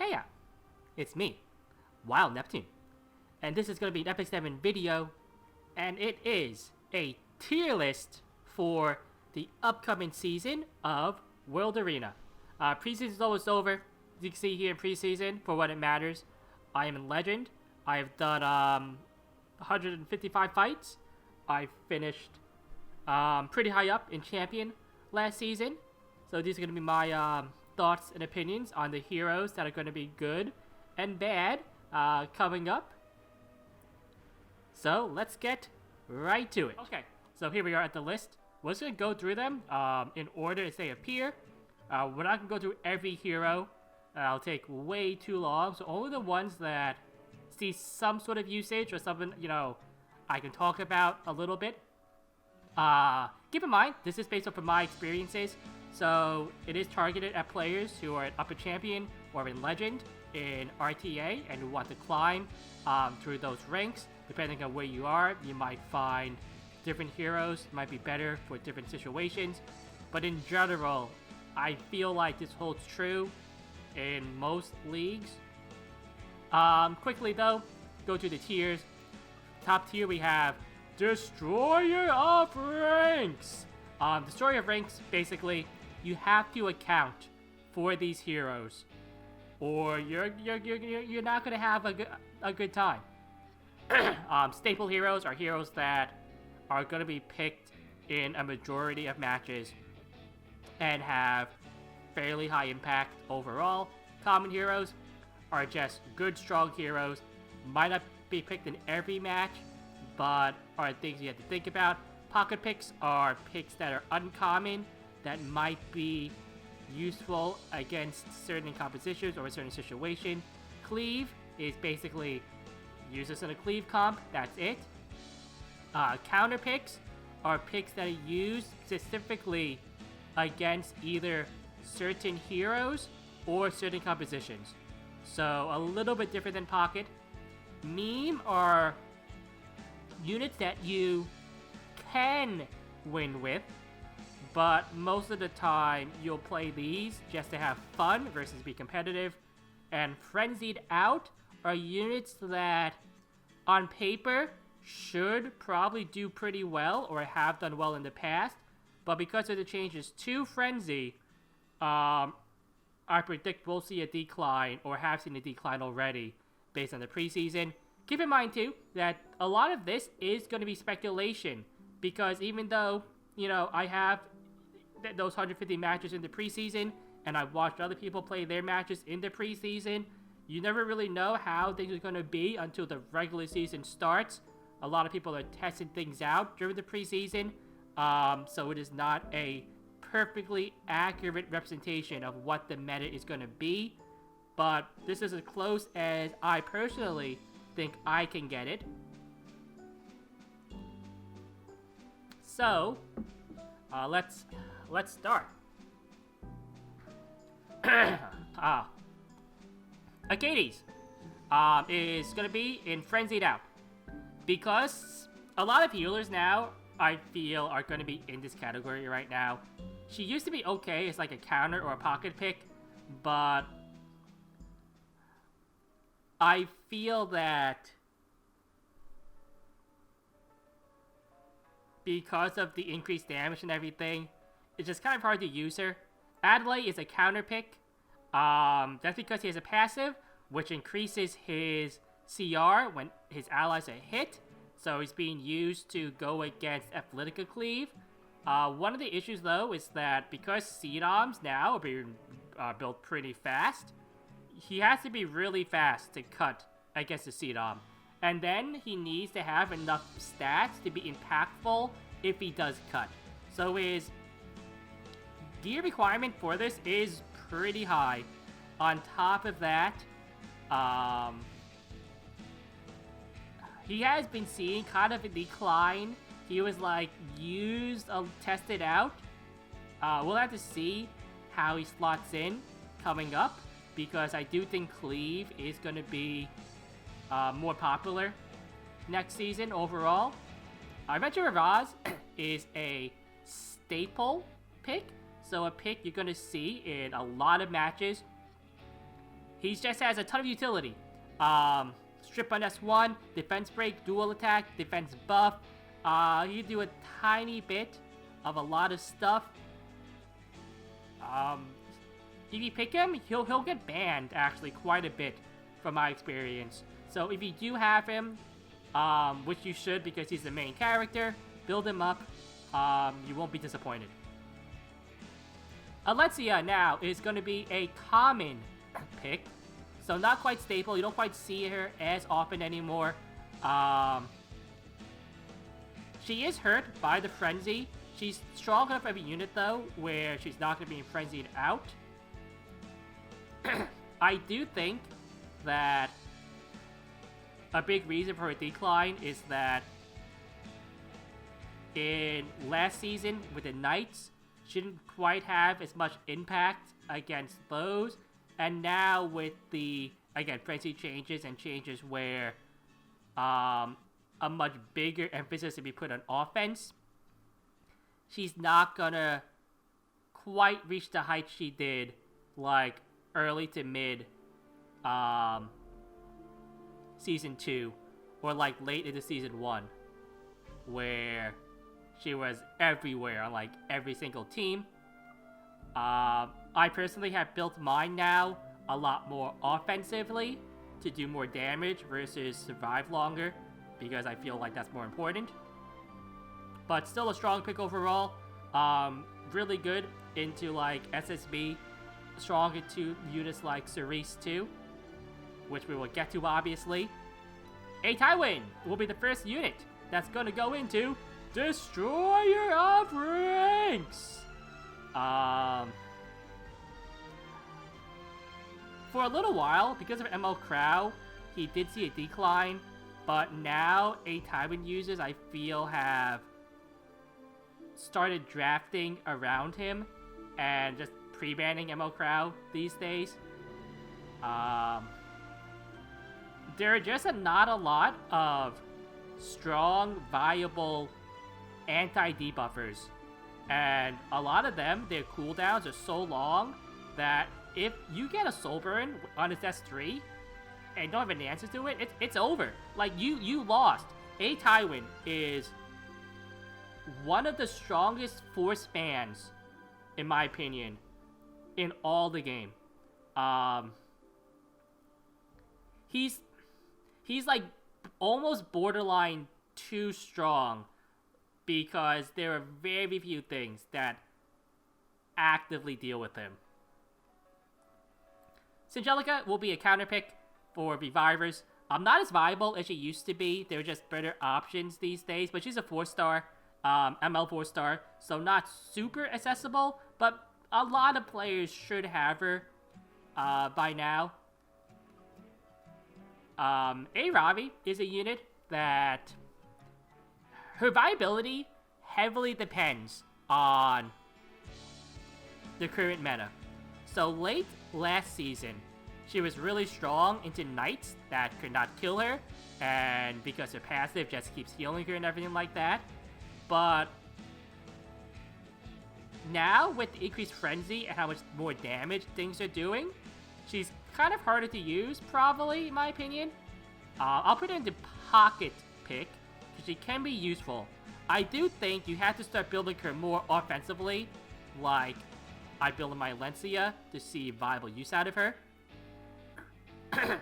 Heya! It's me, Wild Neptune, and this is going to be an Epic 7 video, and it is a tier list for the upcoming season of World Arena. Preseason is almost over. As you can see here in preseason, for what it matters, I am in Legend. I have done 155 fights. I finished pretty high up in Champion last season. So these are going to be my thoughts and opinions on the heroes that are going to be good and bad coming up. So let's get right to it. Okay, so here we are at the list. We're just going to go through them in order as they appear. We're not going to go through every hero. It'll take way too long. So only the ones that see some sort of usage or something, you know, I can talk about a little bit. Keep in mind, this is based off of my experiences. So it is targeted at players who are at Upper Champion or in Legend in RTA and who want to climb through those ranks. Depending on where you are, you might find different heroes might be better for different situations. But in general, I feel like this holds true in most leagues. Quickly though, go to the tiers. Top tier we have Destroyer of Ranks. Destroyer of Ranks, basically, you have to account for these heroes, or you're not gonna have a good time. Staple heroes are heroes that are gonna be picked in a majority of matches and have fairly high impact overall. Common heroes are just good, strong heroes. Might not be picked in every match, but are things you have to think about. Pocket picks are picks that are uncommon, that might be useful against certain compositions or a certain situation. Cleave is basically use this in a cleave comp, that's it. Counter picks are picks that are used specifically against either certain heroes or certain compositions. So a little bit different than Pocket. Meme are units that you can win with, but most of the time you'll play these just to have fun versus be competitive. And Frenzied Out are units that on paper should probably do pretty well or have done well in the past, but because of the changes to Frenzy, I predict we'll see a decline or have seen a decline already based on the preseason. Keep in mind too that a lot of this is going to be speculation, because even though, you know, I have those 150 matches in the preseason and I've watched other people play their matches in the preseason, you never really know how things are going to be until the regular season starts. A lot of people are testing things out during the preseason, so it is not a perfectly accurate representation of what the meta is going to be, but this is as close as I personally think I can get it. So let's start. Acades is going to be in Frenzied Out, because a lot of healers now I feel are going to be in this category right now. She used to be okay as like a counter or a pocket pick, but I feel that because of the increased damage and everything, it's just kind of hard to use her. Adlai is a counter pick. That's because he has a passive, which increases his CR when his allies are hit. So he's being used to go against Athletica Cleave. One of the issues, though, is that because C-Doms now are being built pretty fast, he has to be really fast to cut against the C-Dom. And then he needs to have enough stats to be impactful if he does cut. So his gear requirement for this is pretty high. On top of that, he has been seeing kind of a decline. He was like used, tested out. We'll have to see how he slots in coming up, because I do think Cleave is going to be more popular next season overall. Adventure Raz is a staple pick, so a pick you're going to see in a lot of matches. he just has a ton of utility. Strip on S1, defense break, dual attack, defense buff. He can do a tiny bit of a lot of stuff. If you pick him, he'll get banned actually quite a bit from my experience. So if you do have him, which you should because he's the main character, build him up. You won't be disappointed. Alexia now is going to be a common pick. So not quite stable. You don't quite see her as often anymore. She is hurt by the frenzy. She's strong enough every unit though, where she's not going to be frenzied out. I do think that a big reason for her decline is that in last season with the Knights, she didn't quite have as much impact against those. And now with the, again, frenzy changes and changes where a much bigger emphasis to be put on offense, she's not gonna quite reach the height she did, like, early to mid Season 2, or like late into Season 1, where she was everywhere on like every single team. I personally have built mine now a lot more offensively to do more damage versus survive longer, because I feel like that's more important. But still a strong pick overall. Really good into like SSB, strong into units like Cerise too, which we will get to obviously. A Tywin will be the first unit that's going to go into Destroyer of Ranks. For a little while, because of ML Crow, he did see a decline, but now A Tywin users I feel have started drafting around him and just pre-banning ML Crow these days. There are just not a lot of strong, viable anti-debuffers. And a lot of them, their cooldowns are so long that if you get a soul burn on its S3 and don't have an answer to it, it's over. Like, you lost. A Tywin is one of the strongest force bans, in my opinion, in all the game. He's like almost borderline too strong, because there are very few things that actively deal with him. Angelica will be a counter pick for Revivers. Not as viable as she used to be. There are just better options these days, but she's a 4-star, ML 4-star, so not super accessible, but a lot of players should have her by now. A Ravi is a unit that her viability heavily depends on the current meta. So late last season, she was really strong into Knights that could not kill her, and because her passive just keeps healing her and everything like that. But now, with the increased frenzy and how much more damage things are doing, she's kind of harder to use, probably, in my opinion. I'll put her into pocket pick, because she can be useful. I do think you have to start building her more offensively, like I build my Alexia to see viable use out of her.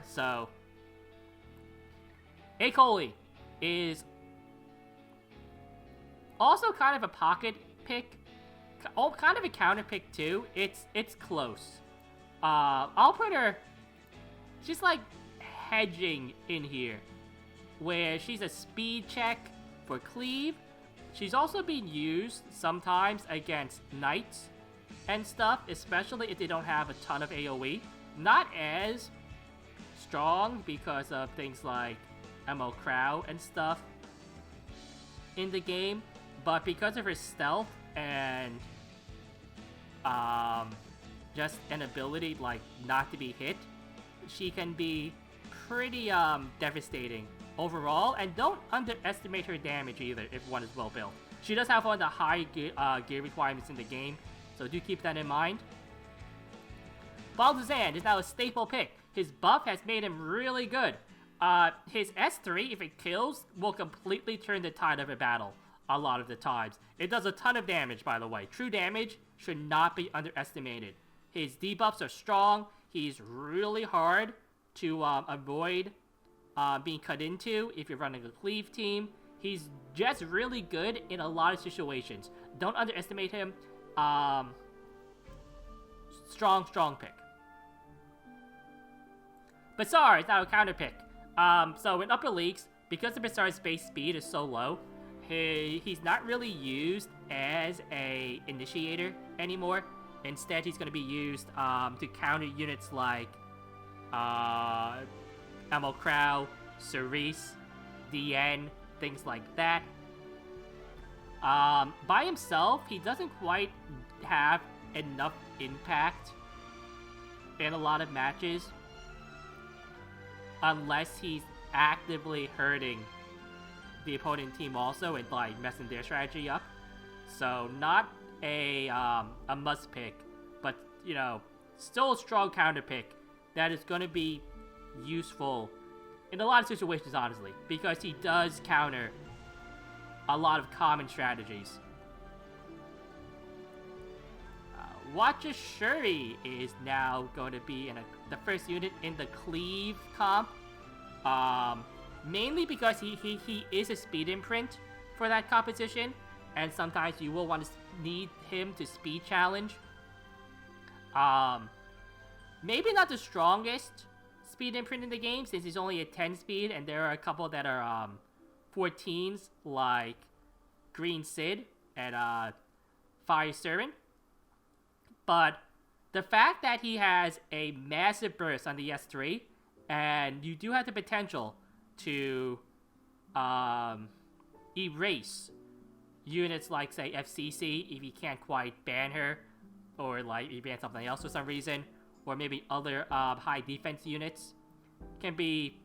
So, A Chloe is also kind of a pocket pick, kind of a counter pick too. It's close. I'll put her, she's like hedging in here, where she's a speed check for cleave. She's also being used sometimes against Knights and stuff, especially if they don't have a ton of AoE. Not as strong because of things like ML Crow and stuff in the game, but because of her stealth and just an ability like not to be hit, she can be pretty devastating overall. And don't underestimate her damage either if one is well built. She does have one of the high gear requirements in the game, so do keep that in mind. Balthazar is now a staple pick. his buff has made him really good. His S3, if it kills, will completely turn the tide of a battle a lot of the times. It does a ton of damage, by the way. True damage should not be underestimated. His debuffs are strong. He's really hard to avoid being cut into if you're running a cleave team. He's just really good in a lot of situations. Don't underestimate him. Strong pick. Bazaar is now a counter pick. So in upper leagues, because the Bazaar's base speed is so low, he's not really used as a initiator anymore. Instead, he's going to be used to counter units like Emil Crow, Cerise, DN, things like that. By himself, he doesn't quite have enough impact in a lot of matches unless he's actively hurting the opponent team also and like messing their strategy up. So not a must pick, but you know, still a strong counter pick that is going to be useful in a lot of situations, honestly, because he does counter a lot of common strategies. Watcher Shuri is now going to be in the first unit in the cleave comp, mainly because he is a speed imprint for that composition, and sometimes you will want to need him to speed challenge. Maybe not the strongest speed imprint in the game, since he's only a 10 speed, and there are a couple that are 14s, like Green Sid and Fire Servant. But the fact that he has a massive burst on the S3, and you do have the potential to erase units like, say, FCC if you can't quite ban her, or like you ban something else for some reason, or maybe other high defense units, can be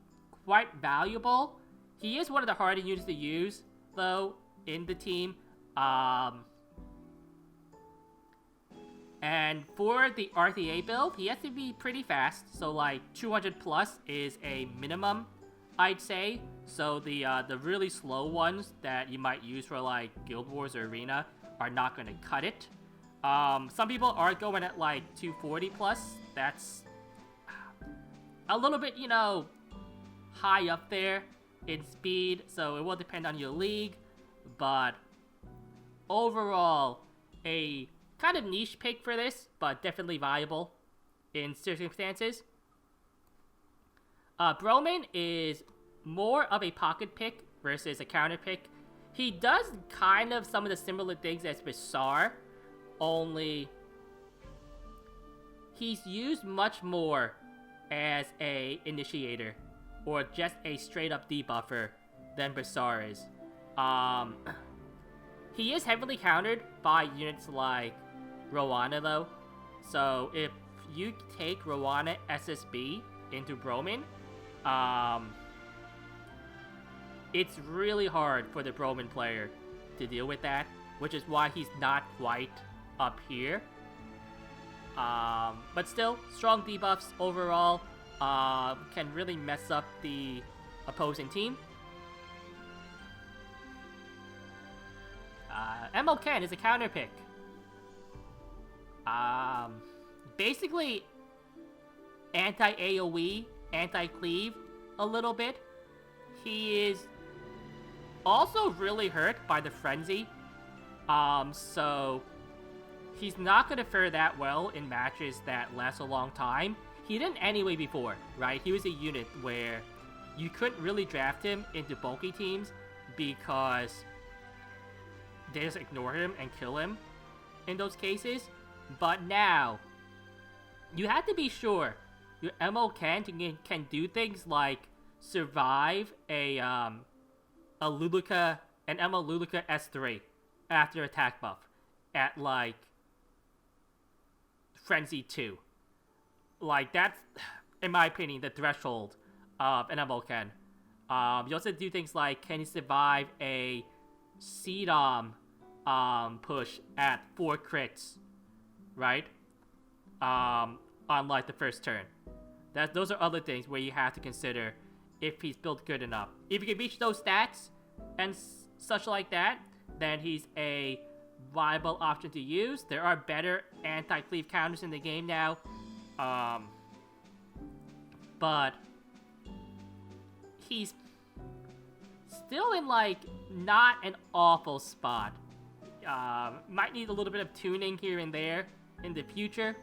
quite valuable. He is one of the harder units to use, though, in the team. And for the RTA build, he has to be pretty fast, so like 200 plus is a minimum, I'd say. So the really slow ones that you might use for like Guild Wars or Arena are not going to cut it. Some people are going at like 240 plus. That's a little bit, you know, high up there in speed, so it will depend on your league. But overall, a kind of niche pick for this, but definitely viable in circumstances. Bromine is more of a pocket pick versus a counter pick. He does kind of some of the similar things as Bazaar, only he's used much more as a initiator or just a straight up debuffer than Bazaar is. He is heavily countered by units like Rowana, though. So if you take Rowana SSB into Bromine, it's really hard for the Bromine player to deal with that, which is why he's not quite up here. But still, strong debuffs overall can really mess up the opposing team. MLK is a counter pick. Basically anti-AoE, anti-cleave a little bit. He is also really hurt by the frenzy. So he's not going to fare that well in matches that last a long time. He didn't anyway before, right? He was a unit where you couldn't really draft him into bulky teams because they just ignore him and kill him in those cases. But now, you have to be sure your MO can do things like survive a Luluka, an MO Luluka S3 after attack buff at like Frenzy 2. Like, that's, in my opinion, the threshold of an MO can. You also do things like, can he survive a CDOM push at 4 crits, right? On like the first turn. Those are other things where you have to consider if he's built good enough. If he can reach those stats and such like that, then he's a viable option to use. There are better anti-cleave counters in the game now. But he's still in, like, not an awful spot. Might need a little bit of tuning here and there in the future.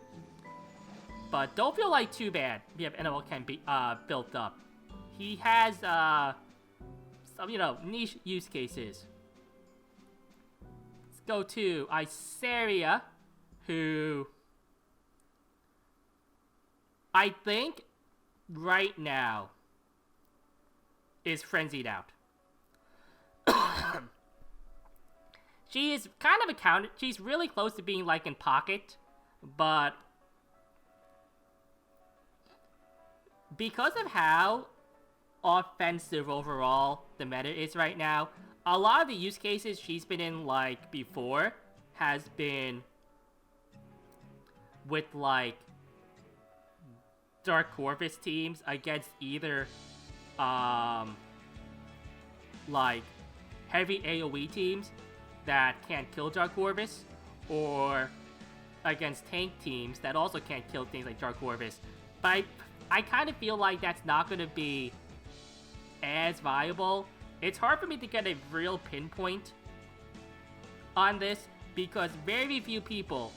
But don't feel like too bad if you have NL can be built up. He has some, niche use cases. Let's go to Isaria, who I think right now is frenzied out. She is kind of a counter. She's really close to being like in pocket, but because of how offensive overall the meta is right now, a lot of the use cases she's been in like before has been with like Dark Corvus teams against either like heavy AoE teams that can't kill Dark Corvus, or against tank teams that also can't kill things like Dark Corvus. But I kind of feel like that's not going to be as viable. It's hard for me to get a real pinpoint on this because very few people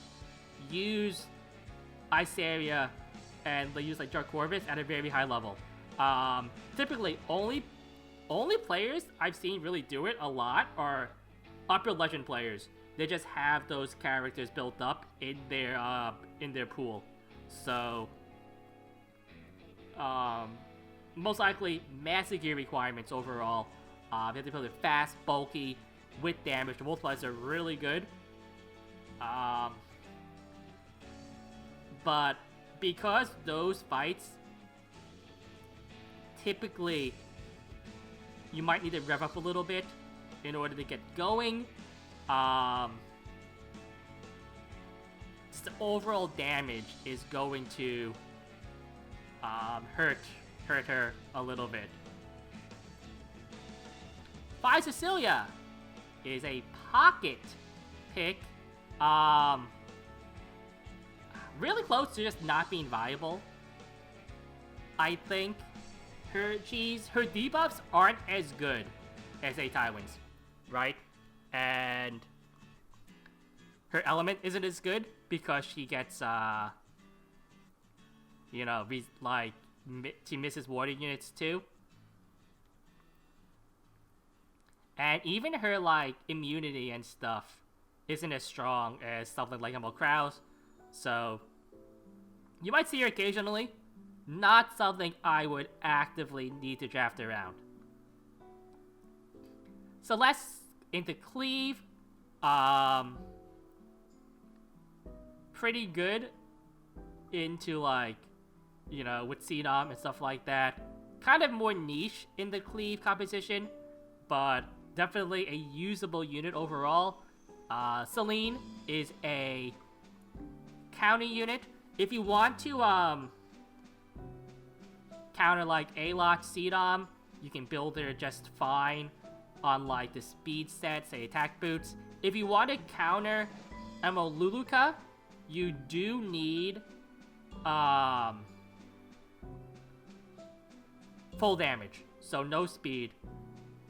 use Isaria and they use like Dark Corvus at a very high level. Typically, only players I've seen really do it a lot are upper legend players. They just have those characters built up in their pool. So, most likely massive gear requirements overall. You have to build it fast, bulky, with damage. The multipliers are really good. But because those fights typically you might need to rev up a little bit in order to get going. The overall damage is going to hurt her a little bit. Cecilia is a pocket pick. Really close to just not being viable. I think her debuffs aren't as good as a Tywin's, right? And her element isn't as good because she gets she misses water units too. And even her like immunity and stuff isn't as strong as something like Emerald Krause. So you might see her occasionally. Not something I would actively need to draft around. So less into cleave. Pretty good into like, with Cedom and stuff like that. Kind of more niche in the cleave composition, but definitely a usable unit overall. Celine is a counter unit. If you want to counter like A-Lock Cedom, you can build her just fine on like the speed set, say attack boots. If you want to counter Luluka, you do need full damage, so no speed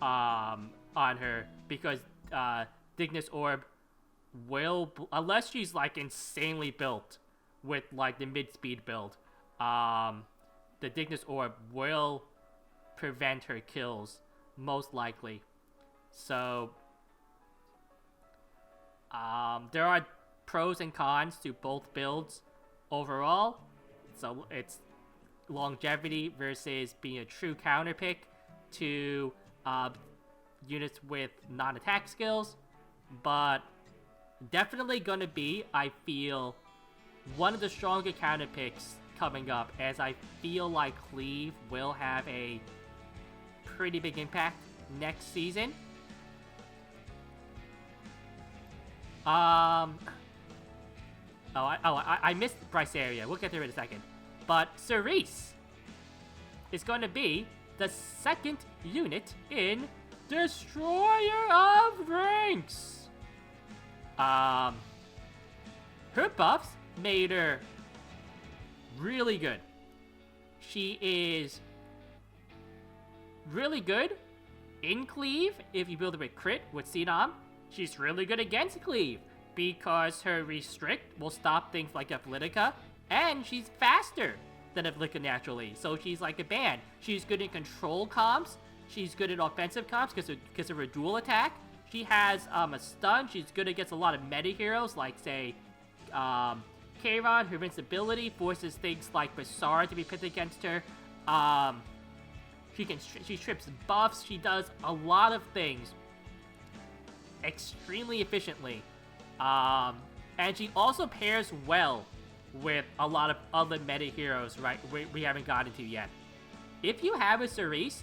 on her, because Dignus Orb will, unless she's like insanely built with like the mid-speed build, the Dignus Orb will prevent her kills, most likely. So, there are pros and cons to both builds overall. So, it's longevity versus being a true counter pick to units with non-attack skills. But definitely gonna be, I feel, one of the stronger counter picks coming up, as I feel like Cleave will have a pretty big impact next season. I missed Bryceria. We'll get there in a second. But Cerise is going to be the second unit in Destroyer of Ranks. Her buffs made her really good. She is really good in cleave if you build her with crit with Phenom. She's really good against cleave because her restrict will stop things like Athletica, and she's faster than Athletica naturally, so she's like a band. She's good in control comps. She's good at offensive comps because of her dual attack. She has a stun. She's good against a lot of meta heroes, like say Kayron. Her invincibility forces things like Bazaar to be pit against her. She strips buffs. She does a lot of things extremely efficiently. And she also pairs well with a lot of other meta heroes, right? We haven't gotten to yet. If you have a Cerise,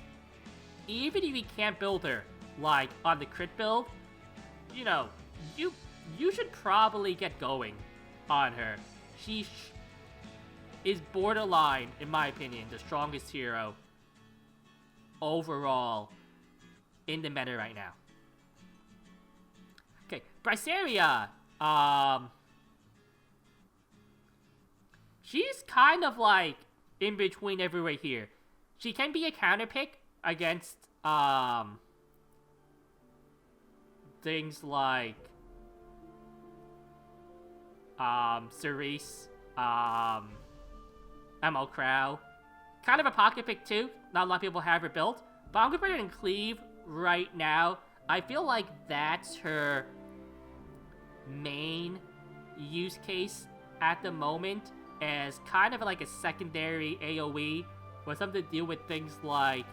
even if you can't build her like on the crit build, you know, you should probably get going on her. She is borderline, in my opinion, the strongest hero overall in the meta right now. Okay, Isaria. She's kind of like in between everywhere here. She can be a counter pick against things like Cerise, ML Crow. Kind of a pocket pick too. Not a lot of people have her built, but I'm gonna put her in cleave right now. I feel like that's her main use case at the moment, as kind of like a secondary AoE with something to deal with things like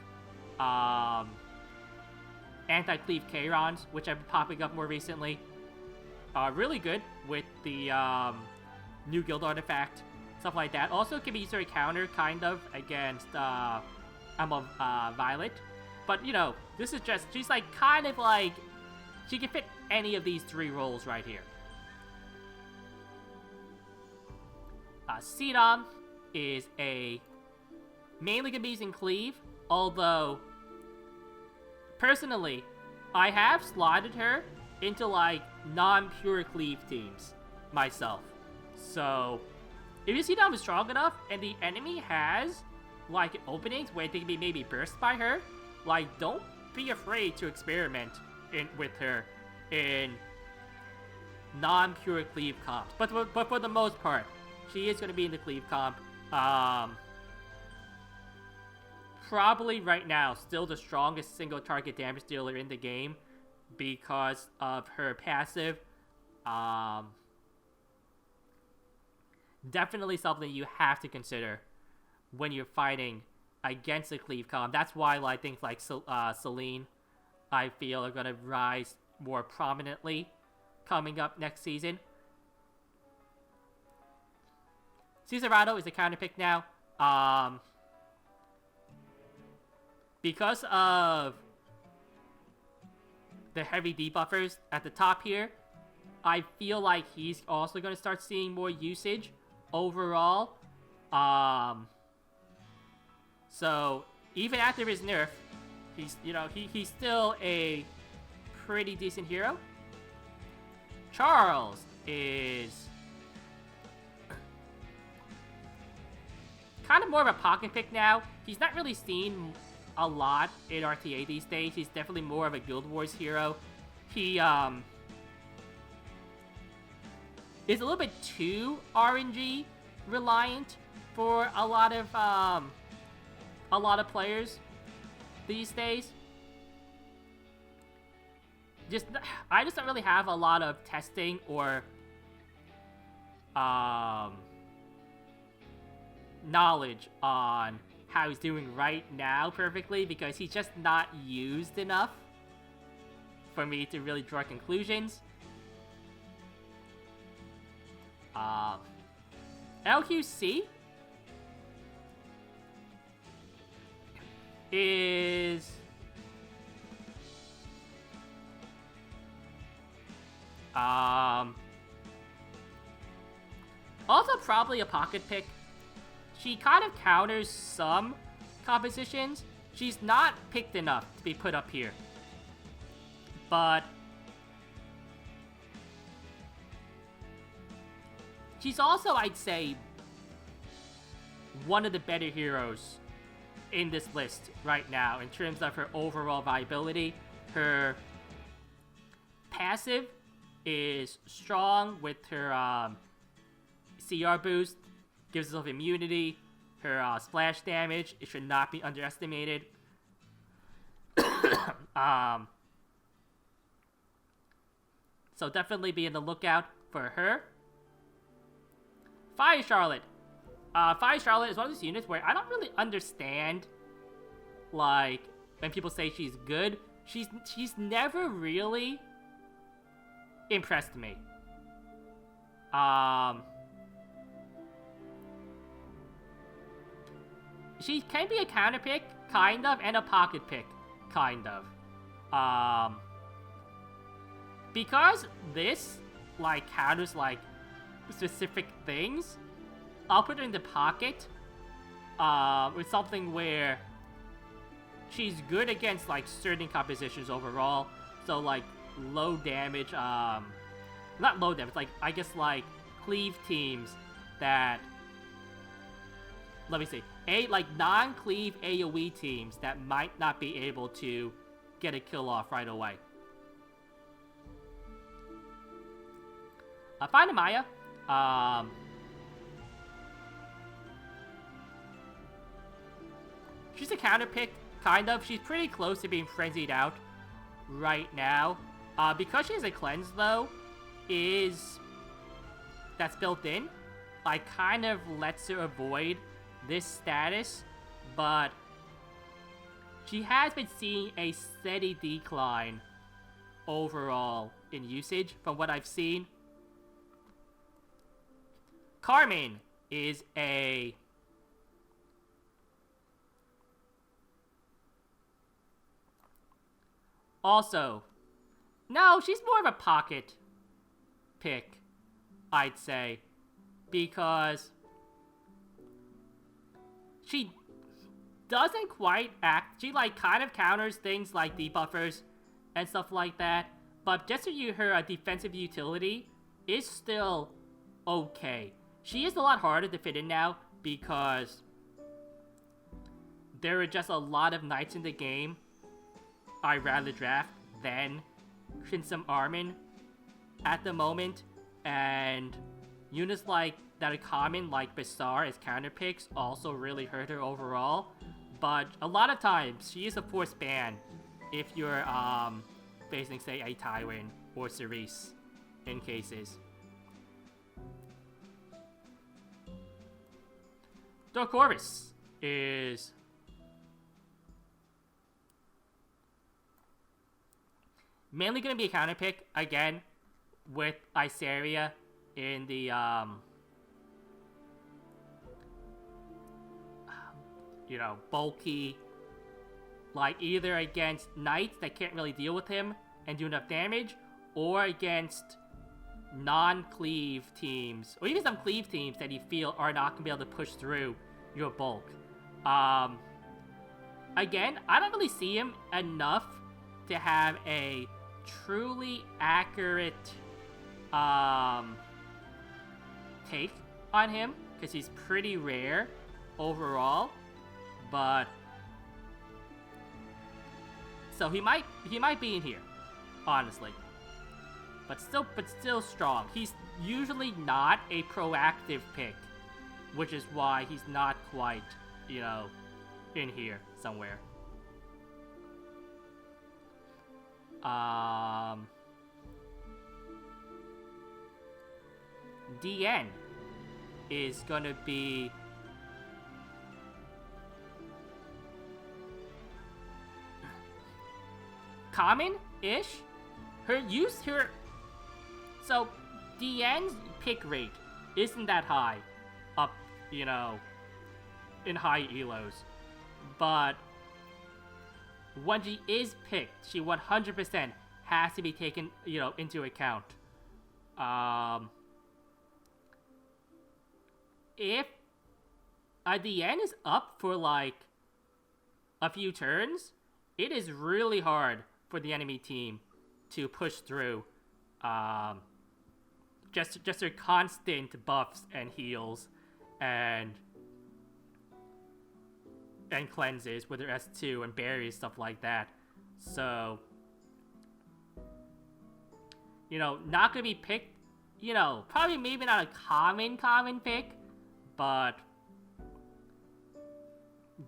anti-cleave Chayrons, which have been popping up more recently. Really good with the new guild artifact, stuff like that. Also can be used as a counter, kind of, against Violet. But, you know, this is just, she's like, kind of like, she can fit any of these three roles right here. Phenom is mainly gonna be using cleave, although, personally, I have slotted her into, like, non-pure cleave teams myself. So, if your Phenom is strong enough, and the enemy has, like, openings where they can be maybe burst by her, like, don't be afraid to experiment with her in non-pure cleave comps. But for the most part, she is going to be in the cleave comp. Probably right now, still the strongest single target damage dealer in the game because of her passive. Definitely something you have to consider when you're fighting against the cleave comp. That's why, like, things like Celine, I feel, are going to rise more prominently coming up next season. Cesarado is a counter pick now. Because of the heavy debuffers at the top here, I feel like he's also going to start seeing more usage overall. So even after his nerf, he's, you know, he's still a pretty decent hero. Charles is kind of more of a pocket pick now. He's not really seen a lot in RTA these days. He's definitely more of a Guild Wars hero. He is a little bit too RNG reliant for a lot of players these days. I just don't really have a lot of testing or knowledge on how he's doing right now perfectly, because he's just not used enough for me to really draw conclusions. LQC is also probably a pocket pick, she kind of counters some compositions. She's not picked enough to be put up here. But she's also, I'd say, one of the better heroes in this list right now in terms of her overall viability. Her passive is strong with her CR boost, gives herself immunity. Her splash damage, it should not be underestimated. So definitely be on the lookout for her. Fire Charlotte. Fire Charlotte is one of those units where I don't really understand, like, when people say she's good. She's never really impressed me. She can be a counter pick, kind of, and a pocket pick, kind of. Because this, like, counters, like, specific things, I'll put her in the pocket, with something where she's good against, like, certain compositions overall. So, like, low damage, not low damage, like, I guess, like, cleave teams that, let me see, like, non-cleave AoE teams that might not be able to get a kill off right away. Find Amaya. She's a counter pick, kind of. She's pretty close to being frenzied out right now. Because she has a cleanse, though, that's built in, like, kind of lets her avoid this status, but she has been seeing a steady decline overall in usage from what I've seen. Carmine is a also, no, she's more of a pocket pick, I'd say, because she doesn't quite act. She, like, kind of counters things like debuffers and stuff like that. But just so her defensive utility is still okay. She is a lot harder to fit in now because there are just a lot of knights in the game I'd rather draft than Shinsam Armin at the moment. And units like that are common, like Bazaar as counter picks, also really hurt her overall. But a lot of times, she is a forced ban if you're facing, say, a Tywin or Cerise in cases. Dorcorvus is mainly going to be a counter pick, again, with Isaria in the, you know, bulky, like, either against knights that can't really deal with him and do enough damage, or against non-cleave teams, or even some cleave teams that you feel are not going to be able to push through your bulk. Again, I don't really see him enough to have a truly accurate take on him, because he's pretty rare overall. But so he might be in here, honestly. But still strong. He's usually not a proactive pick, which is why he's not quite, you know, in here somewhere. DN is gonna be common-ish. So DN's pick rate isn't that high up, you know, in high elos. But when she is picked, she 100% has to be taken, you know, into account. If the end is up for like a few turns. It is really hard for the enemy team to push through. Just their constant buffs and heals and cleanses with their S2 and berries, stuff like that. So, you know, not gonna be picked, you know, probably maybe not a common pick, but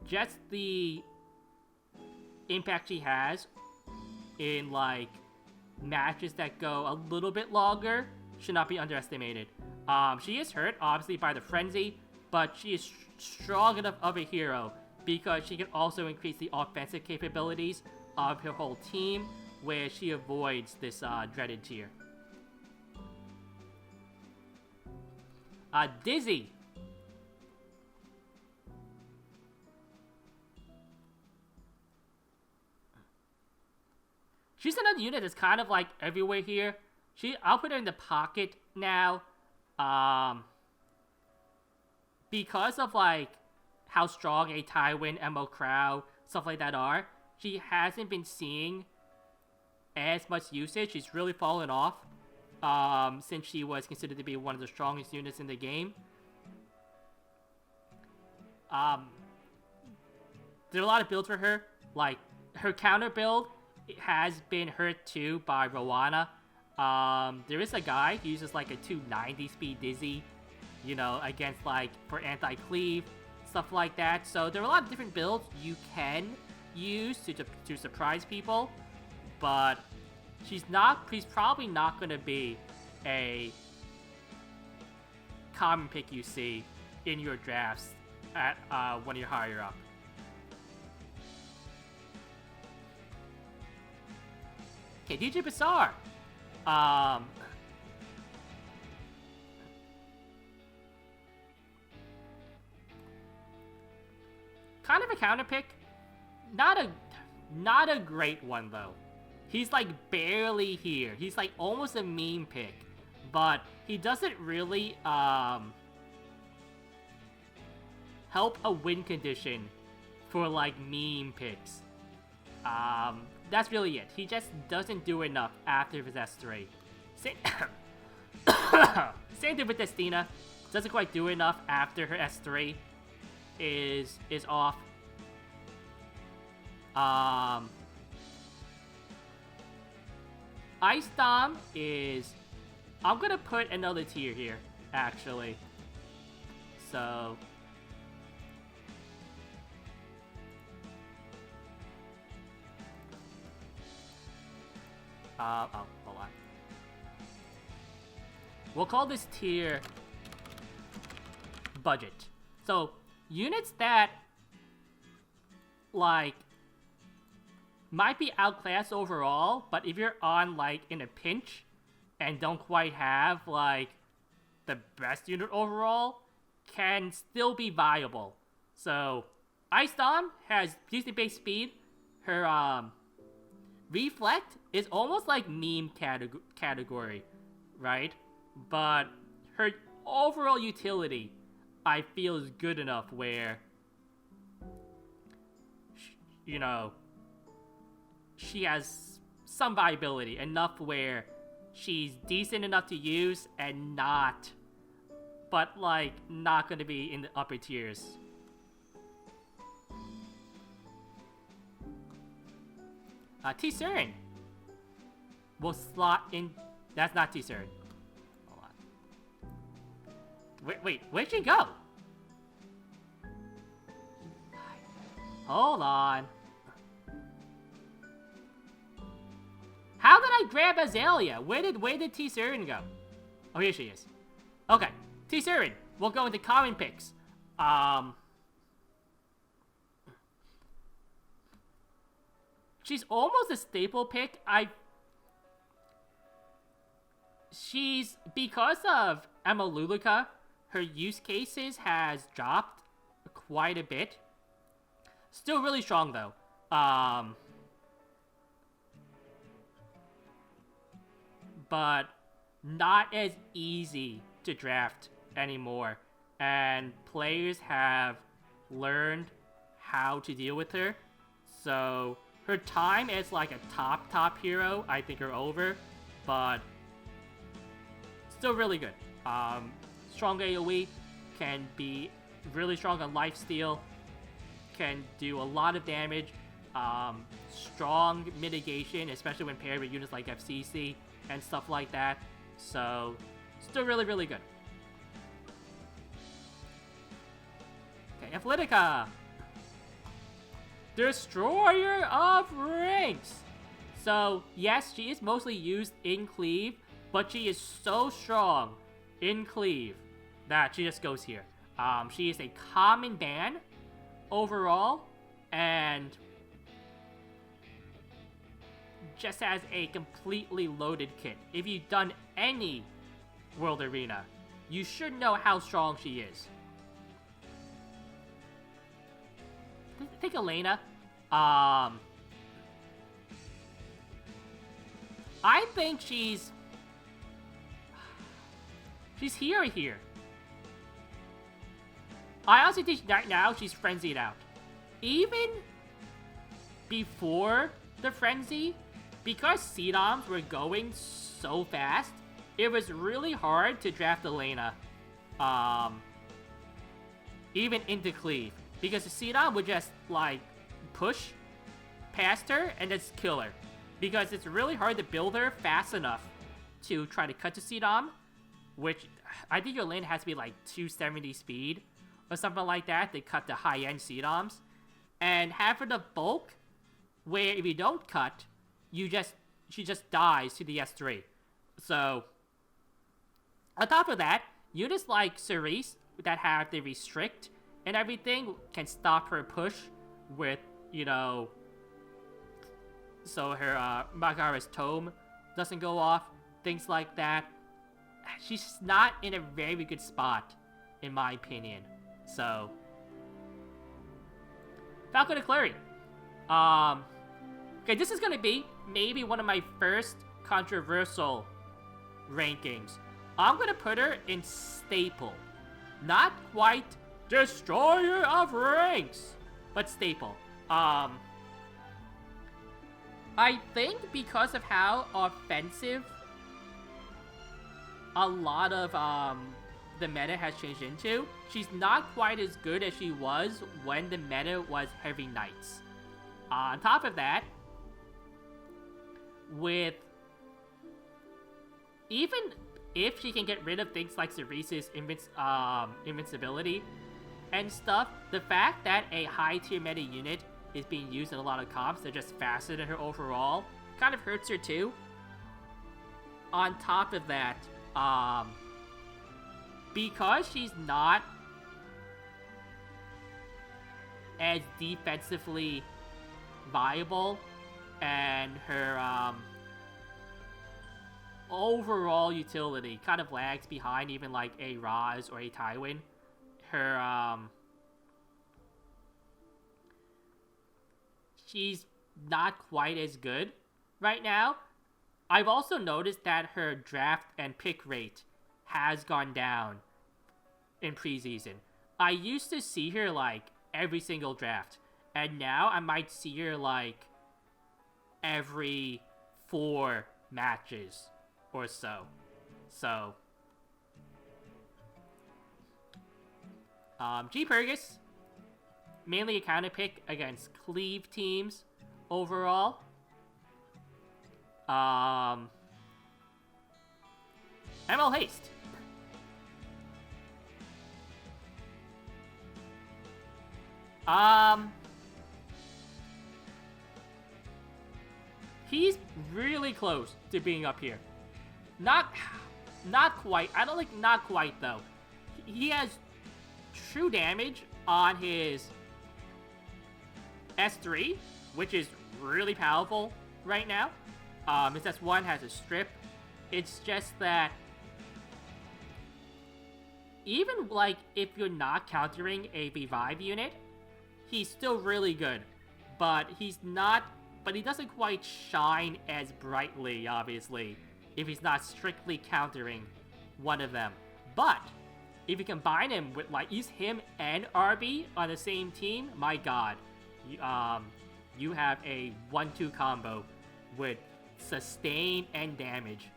just the impact she has in, like, matches that go a little bit longer should not be underestimated. She is hurt, obviously, by the frenzy, but she is strong enough of a hero because she can also increase the offensive capabilities of her whole team, where she avoids this dreaded tier. Dizzy. She's another unit that's kind of like everywhere here. I'll put her in the pocket now. Because of like how strong a Tywin, Emo Crow, stuff like that are, she hasn't been seeing as much usage. She's really fallen off since she was considered to be one of the strongest units in the game. There are a lot of builds for her. Like, her counter build has been hurt too by Rowana. There is a guy who uses like a 290 speed Dizzy, you know, against like for anti-cleave, stuff like that. So there are a lot of different builds you can use to surprise people, but she's probably not going to be a common pick you see in your drafts at when you're higher up. Okay, DJ Bazaar. Kind of a counter pick. Not a great one though. He's like barely here. He's like almost a meme pick, but he doesn't really help a win condition for like meme picks. That's really it. He just doesn't do enough after his S3. Same thing with Destina. Doesn't quite do enough after her S3 is off. Ice Dom is... I'm gonna put another tier here, actually. So... hold on. We'll call this tier budget. So, units that, like, might be outclassed overall, but if you're on, like, in a pinch and don't quite have, like, the best unit overall, can still be viable. So, Ice Dom has decent base speed. Her, Reflect is almost like meme category, right? But her overall utility, I feel, is good enough where, you know, she has some viability, enough where she's decent enough to use and not, but like, not going to be in the upper tiers. T-Cern will slot in. That's not T-Cern. Hold on. Wait, where'd she go? Hold on. How did I grab Azalea? Where did T-Cern go? Oh, here she is. Okay, T-Cern. We'll go into common picks. She's almost a staple pick. She's, because of Amaluluka, her use cases has dropped quite a bit. Still really strong though. But not as easy to draft anymore. And players have learned how to deal with her. So her time as like a top hero, I think, are over, but still really good. Strong AoE, can be really strong on lifesteal, can do a lot of damage, strong mitigation, especially when paired with units like FCC and stuff like that. So still really, really good. Okay, Athletica! Destroyer of Ranks! So, yes, she is mostly used in Cleave, but she is so strong in Cleave that she just goes here. She is a common ban overall, and just has a completely loaded kit. If you've done any World Arena, you should know how strong she is. I think Elena. I think she's here. I honestly think right now she's frenzied out. Even before the frenzy, because CDOMs were going so fast, it was really hard to draft Elena, even into Cleave, because the CDOM would just like push past her and just kill her, because it's really hard to build her fast enough to try to cut to CDOM, which I think your lane has to be like 270 speed or something like that to cut the high-end CDOMs, and have her the bulk where if you don't cut, she just dies to the S3. So on top of that, units like Cerise that have the restrict and everything can stop her push with, you know, so her Magara's Tome doesn't go off, things like that. She's not in a very good spot, in my opinion. So, Falcon and Chloe. Okay, this is gonna be maybe one of my first controversial rankings. I'm gonna put her in staple. Not quite Destroyer of Ranks, but staple. I think because of how offensive a lot of the meta has changed into, she's not quite as good as she was when the meta was Heavy Knights. On top of that, with even if she can get rid of things like Cerise's invincibility and stuff, the fact that a high tier meta unit is being used in a lot of comps that are just faster than her overall kind of hurts her too. On top of that, because she's not as defensively viable, and her overall utility kind of lags behind even like a Roz or a Tywin, her she's not quite as good right now. I've also noticed that her draft and pick rate has gone down in preseason. I used to see her like every single draft, and now I might see her like every 4 matches or so. So, G-Purgus, mainly a counter pick against Cleave teams overall. ML Haste. He's really close to being up here. Not quite. I don't think not quite though. He has true damage on his S3, which is really powerful right now. His S1 has a strip. It's just that even like if you're not countering a revive unit, he's still really good. But he doesn't quite shine as brightly, obviously, if he's not strictly countering one of them. But if you combine him with, like, use him and Arby on the same team, my god. You have a 1-2 combo with sustain and damage.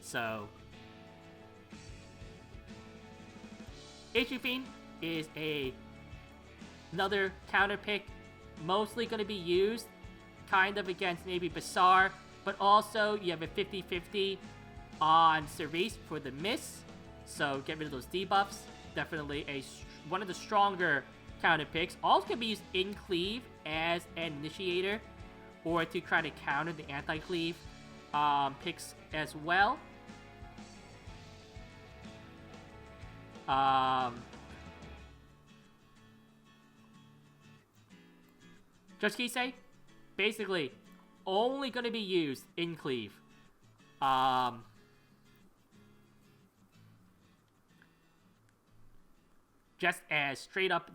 So, Fiend is another counter pick, mostly going to be used kind of against maybe Bazaar, but also you have a 50-50 on Cerise for the miss, so get rid of those debuffs. Definitely one of the stronger counter picks. Also can be used in cleave as an initiator, or to try to counter the anti-cleave picks as well. Just Kisei, basically only going to be used in cleave. Just as straight up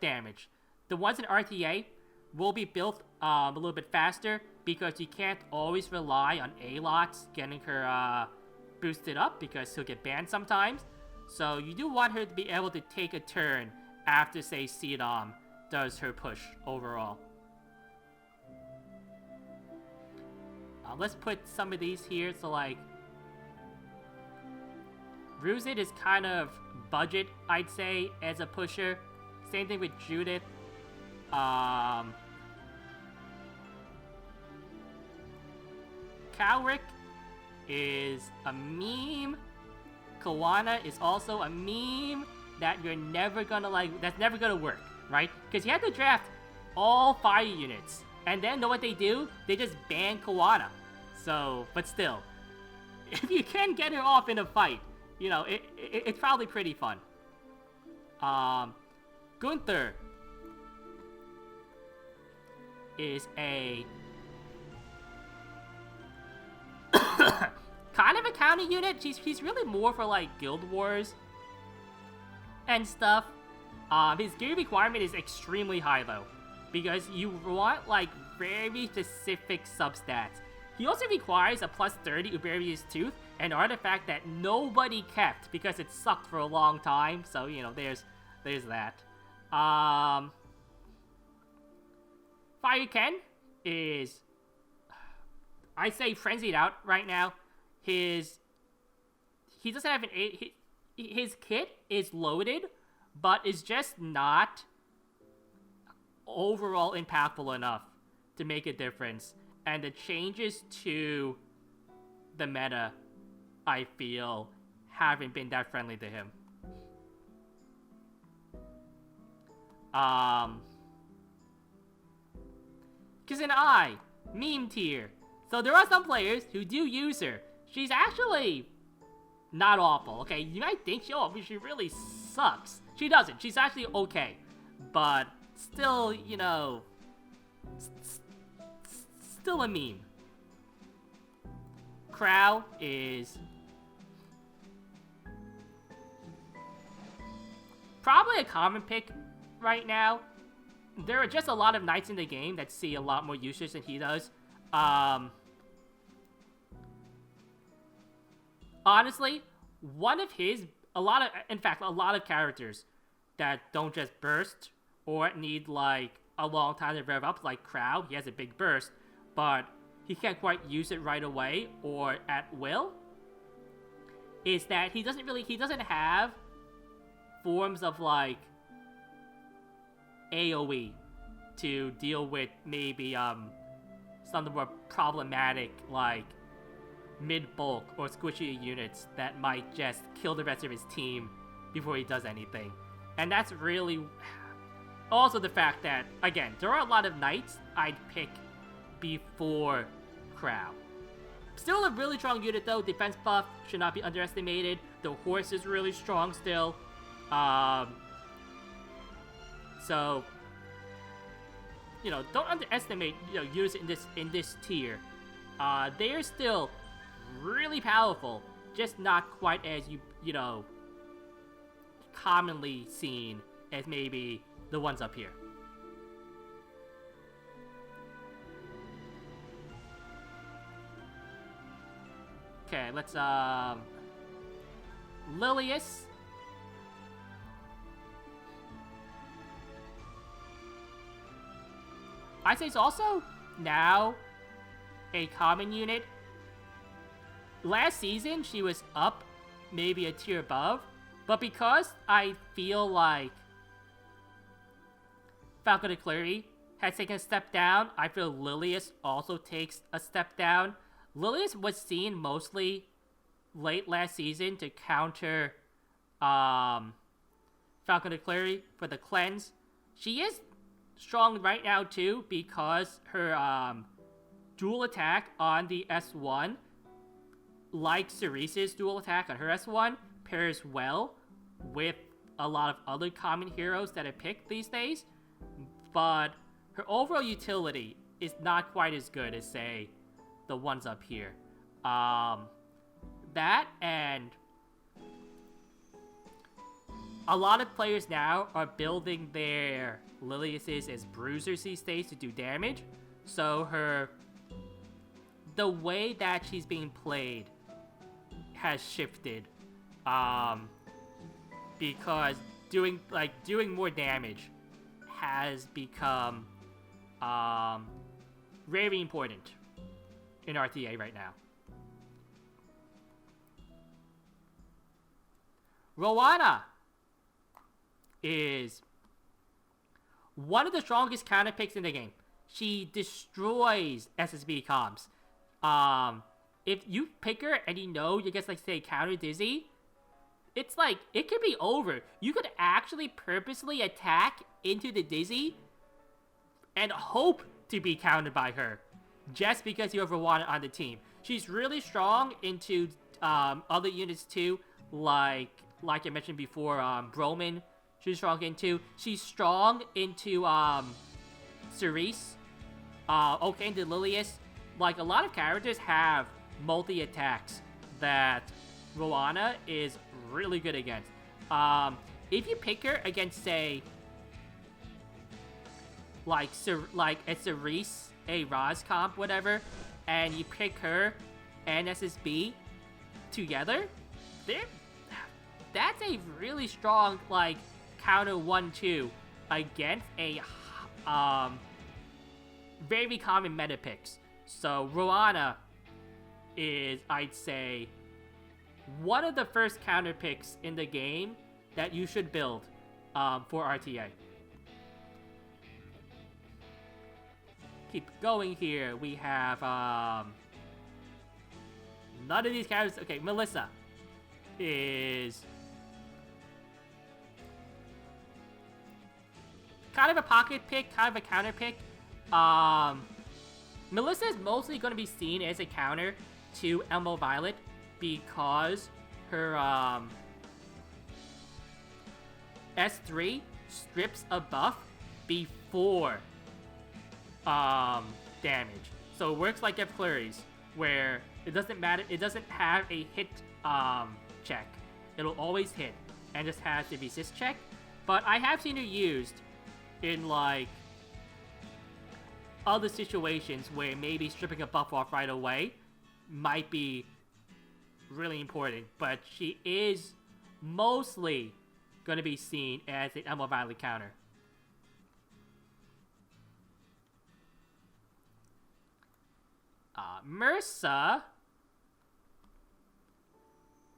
damage. The ones in RTA will be built a little bit faster because you can't always rely on A-Lots getting her boosted up because he'll get banned sometimes. So you do want her to be able to take a turn after, say, Seedom does her push overall. Let's put some of these here. So, like, Ruzit is kind of budget, I'd say, as a pusher. Same thing with Judith. Cowrick is a meme. Kawana is also a meme that you're never gonna, like, that's never gonna work, right? Because you have to draft all fire units, and then know what they do? They just ban Kawana. So, but still, if you can get her off in a fight, you know, it's probably pretty fun. Gunther is a kind of a counter unit. He's really more for, like, Guild Wars and stuff. His gear requirement is extremely high, though, because you want, like, very specific substats. He also requires a plus 30 Uberius Tooth, an artifact that nobody kept because it sucked for a long time. So, you know, there's that. Fire Ken is, I'd say, frenzied out right now. He doesn't have his kit is loaded, but is just not overall impactful enough to make a difference. And the changes to the meta, I feel, haven't been that friendly to him. Kizan meme tier. So there are some players who do use her. She's actually not awful. Okay, you might think she really sucks. She doesn't. She's actually okay. But still, you know, still a meme. Crow is probably a common pick right now. There are just a lot of knights in the game that see a lot more usage than he does. Honestly, a lot of characters that don't just burst or need, like, a long time to rev up, like Crow. He has a big burst, but he can't quite use it right away or at will. Is that he doesn't have forms of, like, AoE to deal with maybe some of the more problematic, like, mid-bulk or squishy units that might just kill the rest of his team before he does anything. And that's really also the fact that, again, there are a lot of knights I'd pick before Crow. Still a really strong unit, though. Defense buff should not be underestimated. The horse is really strong still. So, you know, don't underestimate, you know, units in this tier. They are still really powerful, just not quite as you know, commonly seen as maybe the ones up here. Okay, let's Lilius I'd say it's also now a common unit. Last season, she was up maybe a tier above, but because I feel like Falcon and Chloe has taken a step down, I feel Lilius also takes a step down. Lilius was seen mostly late last season to counter Falcon and Chloe for the cleanse. She is strong right now too because her dual attack on the S1, like Cerise's dual attack on her S1, pairs well with a lot of other common heroes that are picked these days, but her overall utility is not quite as good as, say, the ones up here. That and a lot of players now are building their Liliuses as bruisers these days to do damage, so the way that she's being played has shifted, because doing more damage has become very important in RTA right now. Rowana is one of the strongest counter picks in the game. She destroys SSB comms. If you pick her and you know you get, like, say, counter dizzy, it's like, it could be over. You could actually purposely attack into the dizzy and hope to be countered by her, just because you have Rowana on the team. She's really strong into other units too, like I mentioned before, Bromine. She's strong into. She's strong into Cerise. Okay, into Lilius. Like, a lot of characters have multi-attacks that Rowana is really good against. If you pick her against, say, like a Cerise, a Roz comp, whatever, and you pick her and SSB together, that's a really strong, like, counter 1-2 against a very common meta picks. So Rowana is, I'd say, one of the first counter picks in the game that you should build for RTA. Keep going here. We have none of these characters. Okay, Melissa is kind of a pocket pick, kind of a counter pick. Melissa is mostly going to be seen as a counter to Remnant Violet because her S3 strips a buff before damage. So it works like F Flurries, where it doesn't matter, it doesn't have a hit check. It'll always hit and just has the resist check. But I have seen her used in, like, other situations where maybe stripping a buff off right away might be really important, but she is mostly going to be seen as an Remnant Violet counter. Mursa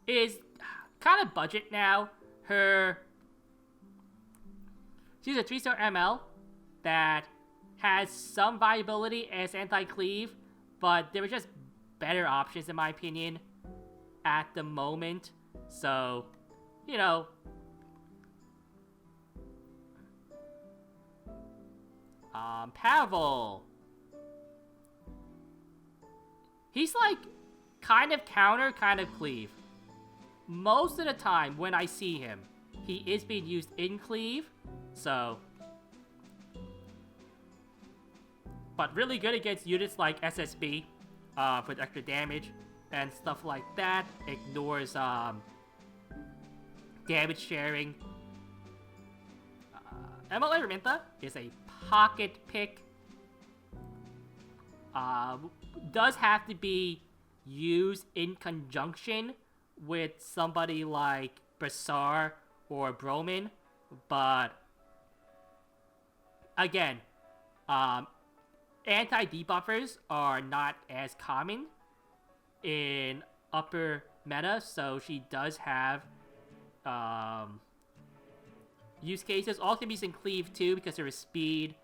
is kind of budget now. She's a 3-star ML that has some viability as anti-cleave, but there were just better options in my opinion at the moment. So, you know, Pavel. He's like kind of counter, kind of cleave. Most of the time when I see him, he is being used in cleave, so. But really good against units like SSB for extra damage and stuff like that. Ignores damage sharing. MLA Raminta is a pocket pick. Does have to be used in conjunction with somebody like Bazaar or Bromine, but again, anti-debuffers are not as common in upper meta, so she does have use cases. All can be used in Cleave too because there is speed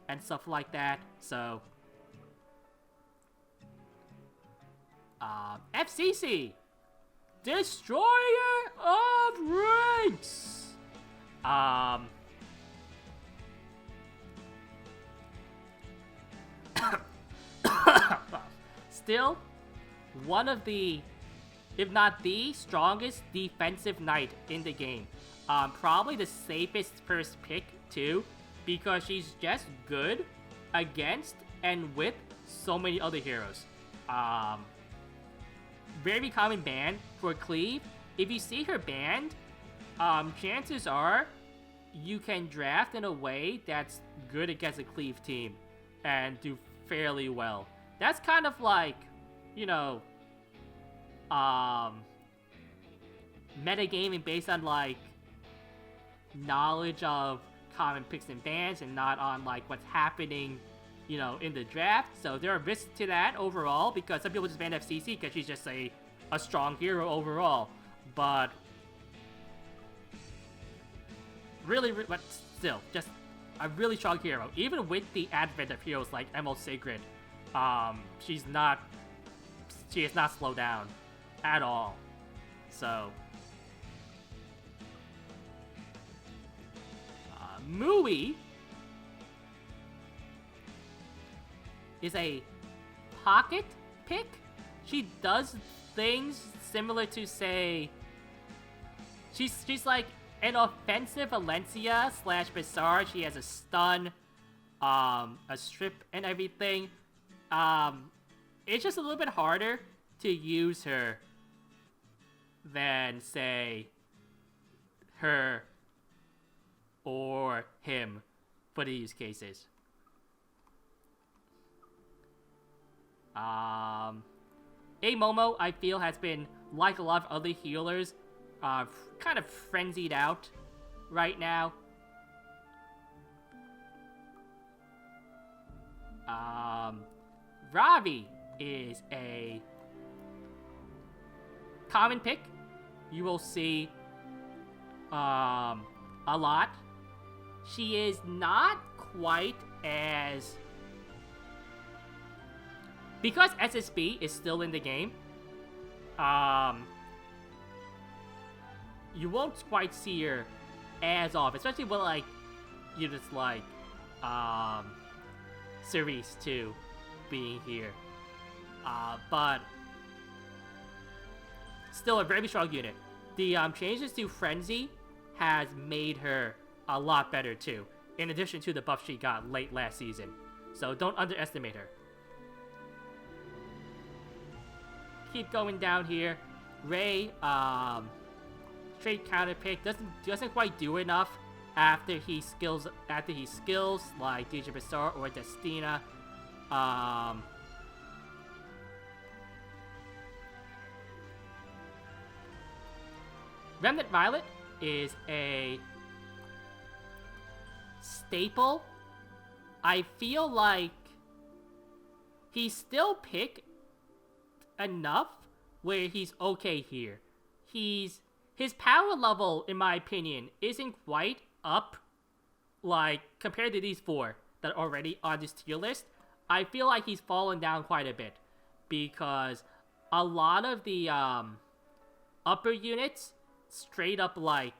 and stuff like that. So FCC, Destroyer of Ranks. Still, one of the, if not the strongest defensive knight in the game. Probably the safest first pick too, because she's just good against and with so many other heroes. Very common ban for Cleave. If you see her banned, chances are you can draft in a way that's good against a Cleave team and do fairly well. That's kind of like, you know, metagaming based on like knowledge of common picks and bans and not on like what's happening, you know, in the draft. So there are risks to that overall because some people just ban FCC because she's just a strong hero overall. But really, but still, just a really strong hero. Even with the advent of heroes like ML Sigrid, she has not slowed down at all. So Mui is a pocket pick. She does things similar to, say, she's like an offensive Alexia / Bazaar. She has a stun, a strip, and everything. It's just a little bit harder to use her than, say, her or him for the use cases. A Momo, I feel, has been, like a lot of other healers, kind of frenzied out right now. Ravi is a common pick. You will see a lot. She is not quite as... Because SSB is still in the game, you won't quite see her as often, especially with like units like Cerise too being here. But still a very strong unit. The changes to Frenzy has made her a lot better too, in addition to the buff she got late last season. So don't underestimate her. Keep going down here. Ray, straight counter pick, doesn't quite do enough after he skills like DJ Bazaar or Destina. Remnant Violet is a staple. I feel like he's still picked enough where he's okay here. His power level, in my opinion, isn't quite up, like, compared to these four that are already on this tier list. I feel like he's fallen down quite a bit, because a lot of the, upper units straight up, like,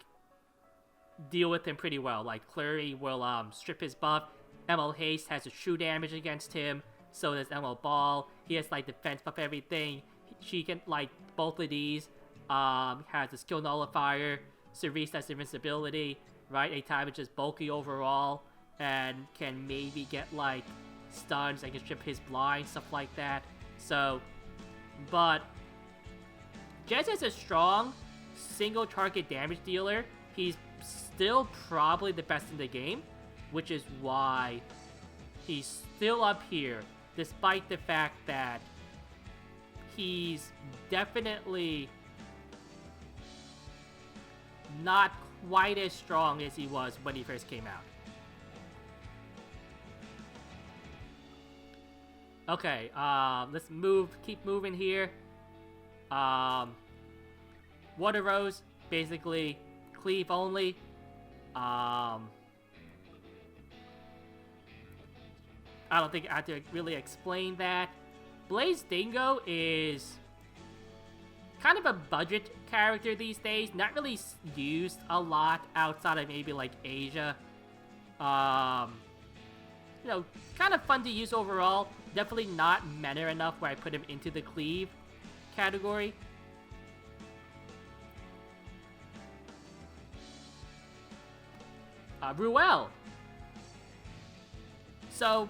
deal with him pretty well. Like, Chloe will, strip his buff. ML Haste has a true damage against him. So does ML Ball. He has, like, defense buff, everything. She can, like, both of these. Has a skill nullifier. Cerise has invincibility, right? A time it's just bulky overall, and can maybe get like stuns and can strip his blind, stuff like that. So, but just as a strong single target damage dealer, he's still probably the best in the game, which is why he's still up here, despite the fact that he's definitely not quite as strong as he was when he first came out. Okay, let's keep moving here. Water Rose, basically cleave only. I don't think I have to really explain that. Blaze Dingo is kind of a budget character these days, not really used a lot outside of maybe like Asia. You know, kind of fun to use overall. Definitely not meta enough where I put him into the cleave category. Ruel. So,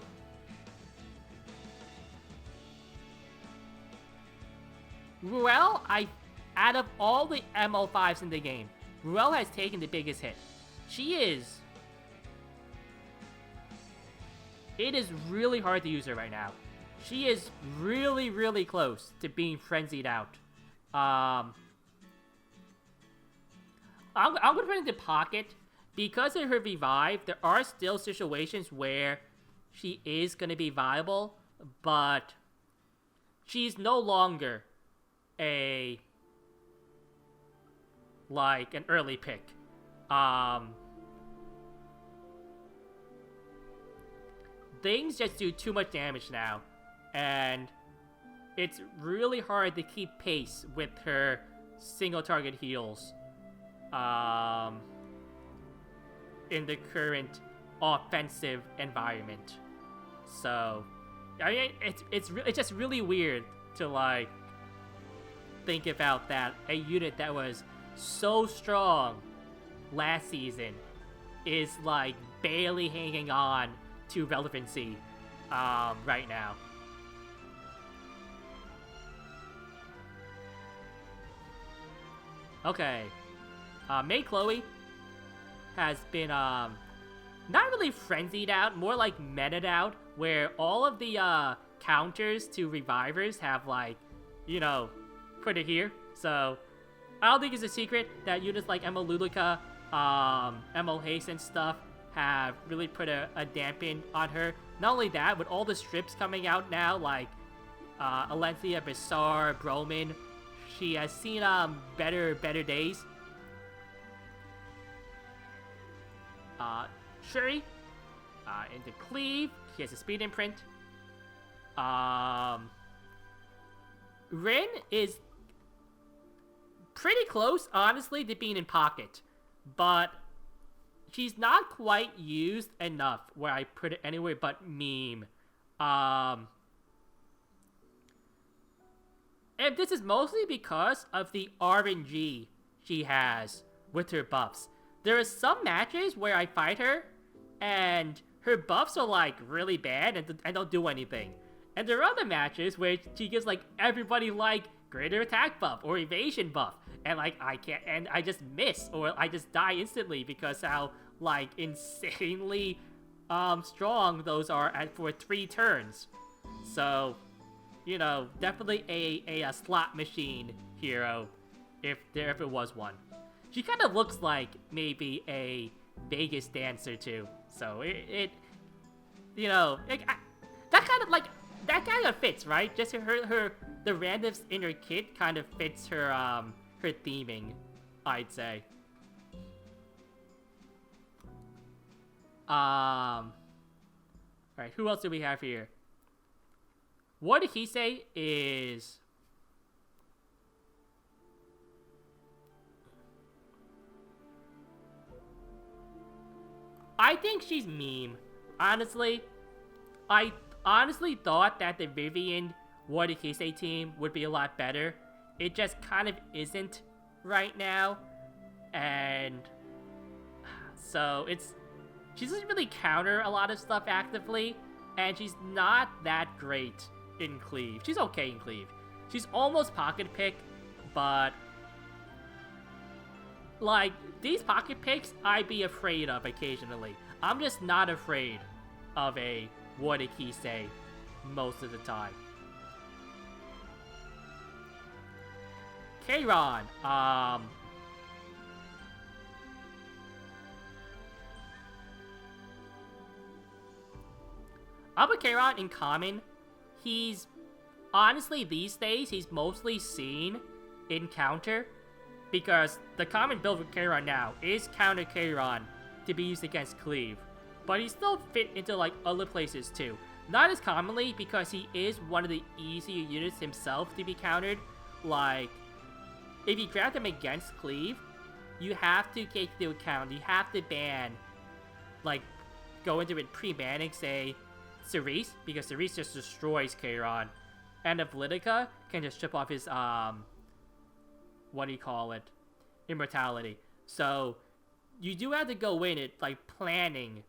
Ruel, out of all the MO5s in the game, Ruel has taken the biggest hit. It is really hard to use her right now. She is really, really close to being frenzied out. I'm gonna put it in the pocket. Because of her revive, there are still situations where she is gonna be viable, but she's no longer an early pick. Things just do too much damage now, and it's really hard to keep pace with her single target heals in the current offensive environment. So, I mean, it's just really weird to like think about that. A unit that was so strong last season is like barely hanging on to relevancy right now. Okay, May Chloe has been not really frenzied out, more like meted out, where all of the counters to revivers have like, you know, put it here. So I don't think it's a secret that units like Emolulica, Emil Haste and stuff have really put a dampen on her. Not only that, with all the strips coming out now, like Alexia, Bazaar, Bromine, she has seen better days. Shuri, into cleave, she has a speed imprint. Rin is pretty close, honestly, to being in pocket, but she's not quite used enough where I put it anywhere but meme. And this is mostly because of the RNG she has with her buffs. There are some matches where I fight her, and her buffs are like really bad and don't do anything. And there are other matches where she gives like everybody like greater attack buff or evasion buff, and like I can't, and I just miss or I just die instantly because how like insanely strong those are for 3 turns. So, you know, definitely a slot machine hero if there ever was one. She kind of looks like maybe a Vegas dancer too. So it you know, that kind of fits, right? Just the randoms in her kit kind of fits her her theming, I'd say. Alright, who else do we have here? What did he say is... I think she's meme. Honestly, I honestly thought that the Vivian What Did He Say team would be a lot better. It just kind of isn't right now. And so she doesn't really counter a lot of stuff actively, and she's not that great in cleave. She's okay in cleave. She's almost pocket pick, but like these pocket picks I'd be afraid of occasionally. I'm just not afraid of a What Did He Say most of the time. Kayron, Kayron in common, he's honestly these days he's mostly seen in counter, because the common build with Kairon now is counter Kairon to be used against cleave, but he still fit into like other places too. Not as commonly because he is one of the easier units himself to be countered. Like, if you grab them against cleave, you have to take into account, you have to ban, like, go into it pre-banning, say, Cerise, because Cerise just destroys Kairon, and Athletica can just strip off his, what do you call it, immortality. So, you do have to go in it, like, planning,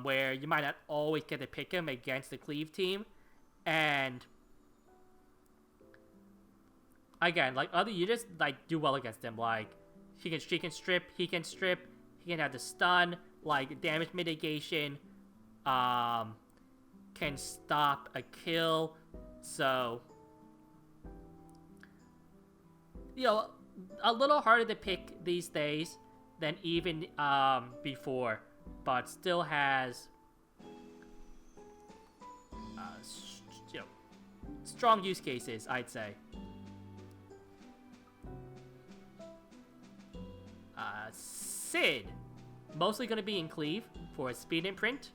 where you might not always get to pick him against the cleave team, and again, like, other units, like, do well against him. Like, he can strip, he can have the stun, like, damage mitigation, can stop a kill, so, you know, a little harder to pick these days than even, before, but still has, you know, strong use cases, I'd say. Sid, mostly going to be in cleave for a speed imprint.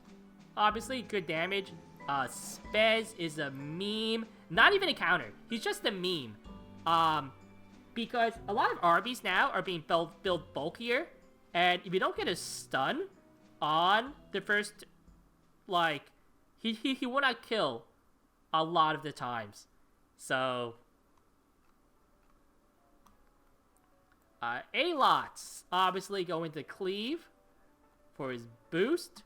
Obviously, good damage. Spez is a meme. Not even a counter. He's just a meme. Because a lot of Arbys now are being built bulkier, and if you don't get a stun on the first, like, he will not kill a lot of the times. So, Alots obviously going to cleave for his boost.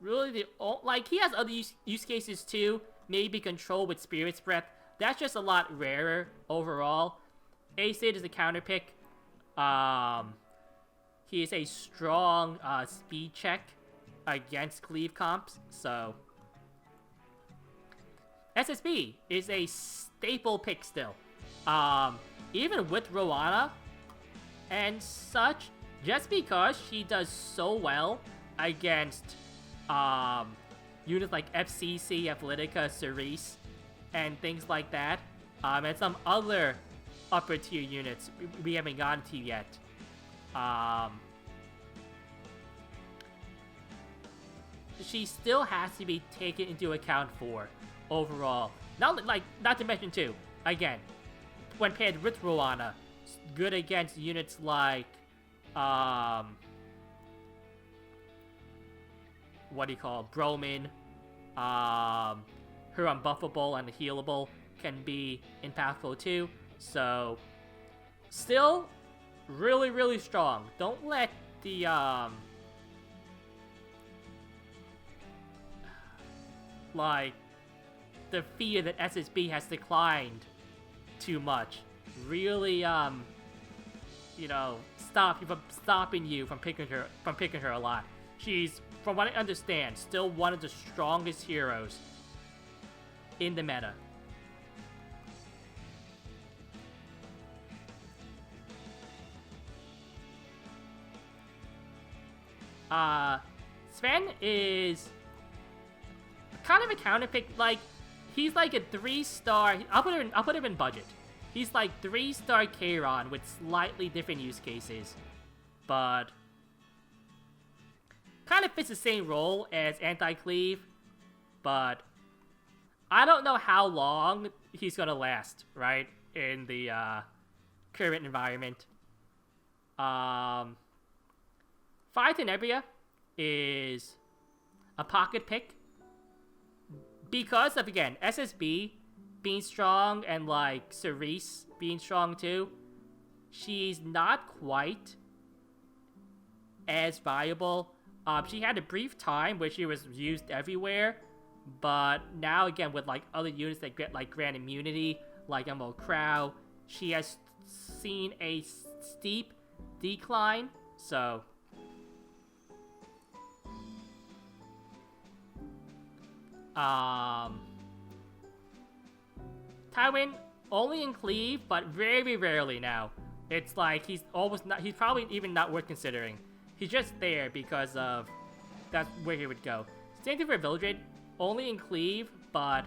Really, like, he has other use cases too. Maybe control with Spirit's Breath. That's just a lot rarer overall. Acid is a counter pick. He is a strong speed check against cleave comps. So, SSB is a staple pick still. Even with Rowana and such, just because she does so well against units like FCC, Athletica, Cerise, and things like that, and some other upper tier units we haven't gotten to yet. She still has to be taken into account for overall. Not to mention too, again, when paired with Rowana, good against units like, what do you call it? Bromine. Her unbuffable and healable can be impactful too. So, still really, really strong. Don't let the, like, the fear that SSB has declined too much really, you know, stopping you from picking her a lot. She's, from what I understand, still one of the strongest heroes in the meta. Sven is kind of a counter pick. Like, he's like a 3-star. I'll put him in budget. He's like 3-star Kairon with slightly different use cases, but kind of fits the same role as anti-cleave. But I don't know how long he's gonna last, right, in the current environment. Phytonebria is a pocket pick because of, again, SSB being strong and, like, Cerise being strong too. She's not quite as viable. She had a brief time where she was used everywhere, but now, again, with, like, other units that get, like, grant immunity, like Emerald Crow, she has seen a steep decline, so Tywin only in cleave, but very rarely now. It's like he's probably even not worth considering. He's just there because of that's where he would go. Same thing for Vildred. only in Cleave, but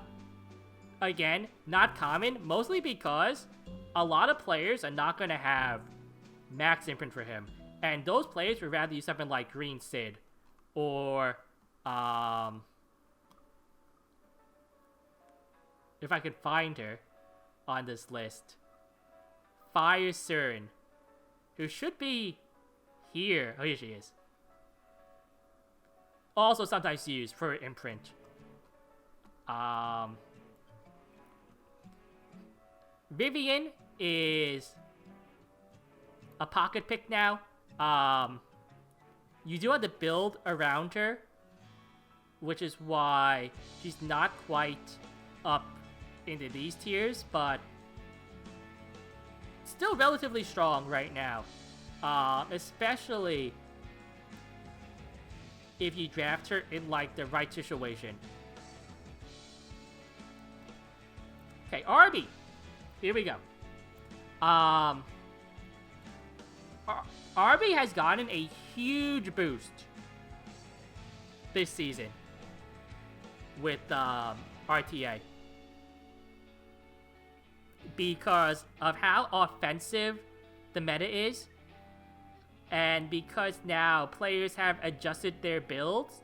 again, not common, mostly because a lot of players are not going to have max imprint for him. And those players would rather use something like Green Sid or, if I could find her on this list, Fire Cern, who should be here. Oh, here she is. Also sometimes used for imprint. Vivian is a pocket pick now. You do have to build around her, which is why she's not quite up into these tiers, but still relatively strong right now. Especially if you draft her in, like, the right situation. Okay, Arby. Here we go. Arby has gotten a huge boost this season with RTA. Because of how offensive the meta is, and because now players have adjusted their builds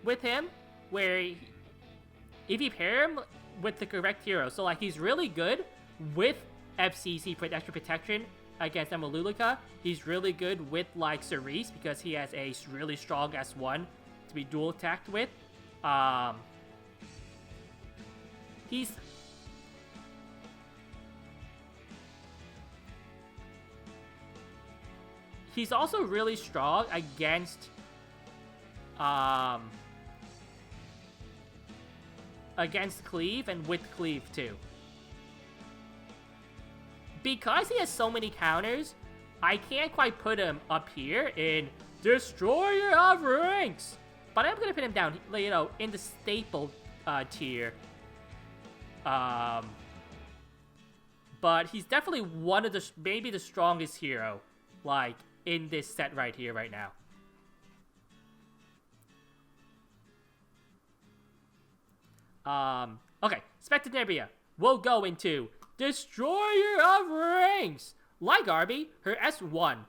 with him, where if you pair him with the correct hero, so like he's really good with FCC for extra protection against Angelica. He's really good with like Cerise because he has a really strong S1 to be dual attacked with. He's also really strong against Cleave and with Cleave too. Because he has so many counters, I can't quite put him up here in Destroyer of Ranks. But I'm gonna put him down, you know, in the staple tier. But he's definitely one of the, maybe the strongest hero, like, in this set right here, right now. Okay, Phytonebria will go into Destroyer of Rings. Like Arby, her S1,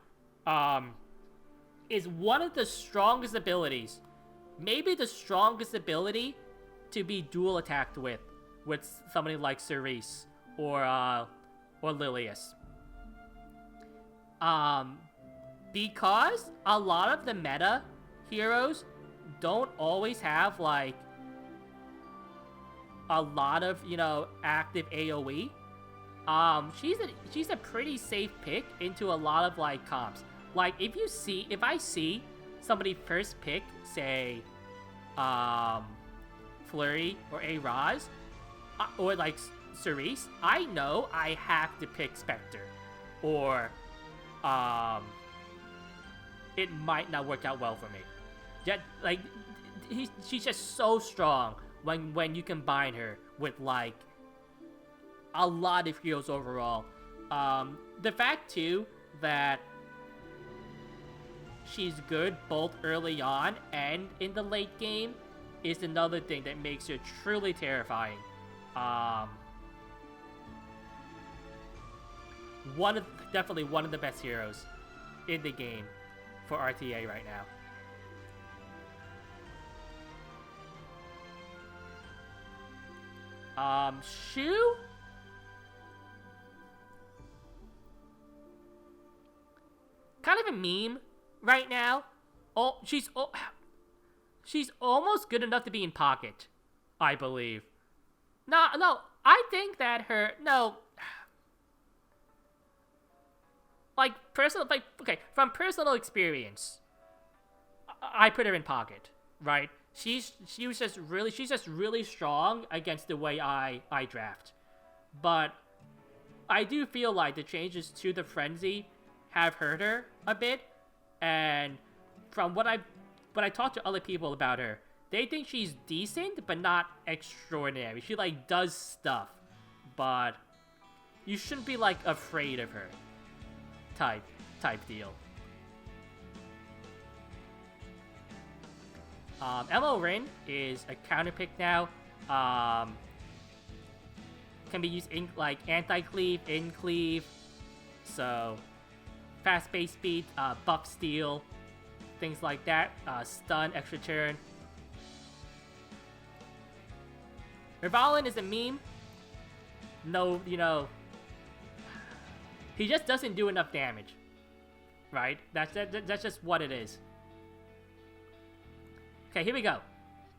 is one of the strongest abilities. Maybe the strongest ability to be dual attacked with somebody like Cerise or Lilius. Because a lot of the meta heroes don't always have, like, a lot of, you know, active AoE. She's a pretty safe pick into a lot of, like, comps. Like, if I see somebody first pick, say, Flurry or A-Raz, or, like, Cerise, I know I have to pick Spectre. Or, it might not work out well for me. Like, she's just so strong when you combine her with, like, a lot of heroes overall. The fact, too, that she's good both early on and in the late game is another thing that makes her truly terrifying. Definitely one of the best heroes in the game for RTA right now. Shu? Kind of a meme right now. She's almost good enough to be in pocket, I believe. No, I think that from personal experience, I put her in pocket, right? She's just really strong against the way I draft. But I do feel like the changes to the frenzy have hurt her a bit, and from when I talk to other people about her, they think she's decent but not extraordinary. She, like, does stuff, but you shouldn't be, like, afraid of her type deal. MO Rin is a counter pick now. Can be used in like anti-cleave, in cleave. So fast base speed, buff steal, things like that. Stun, extra turn. Rivalin is a meme. No, you know, he just doesn't do enough damage, right? That's just what it is. Okay, here we go.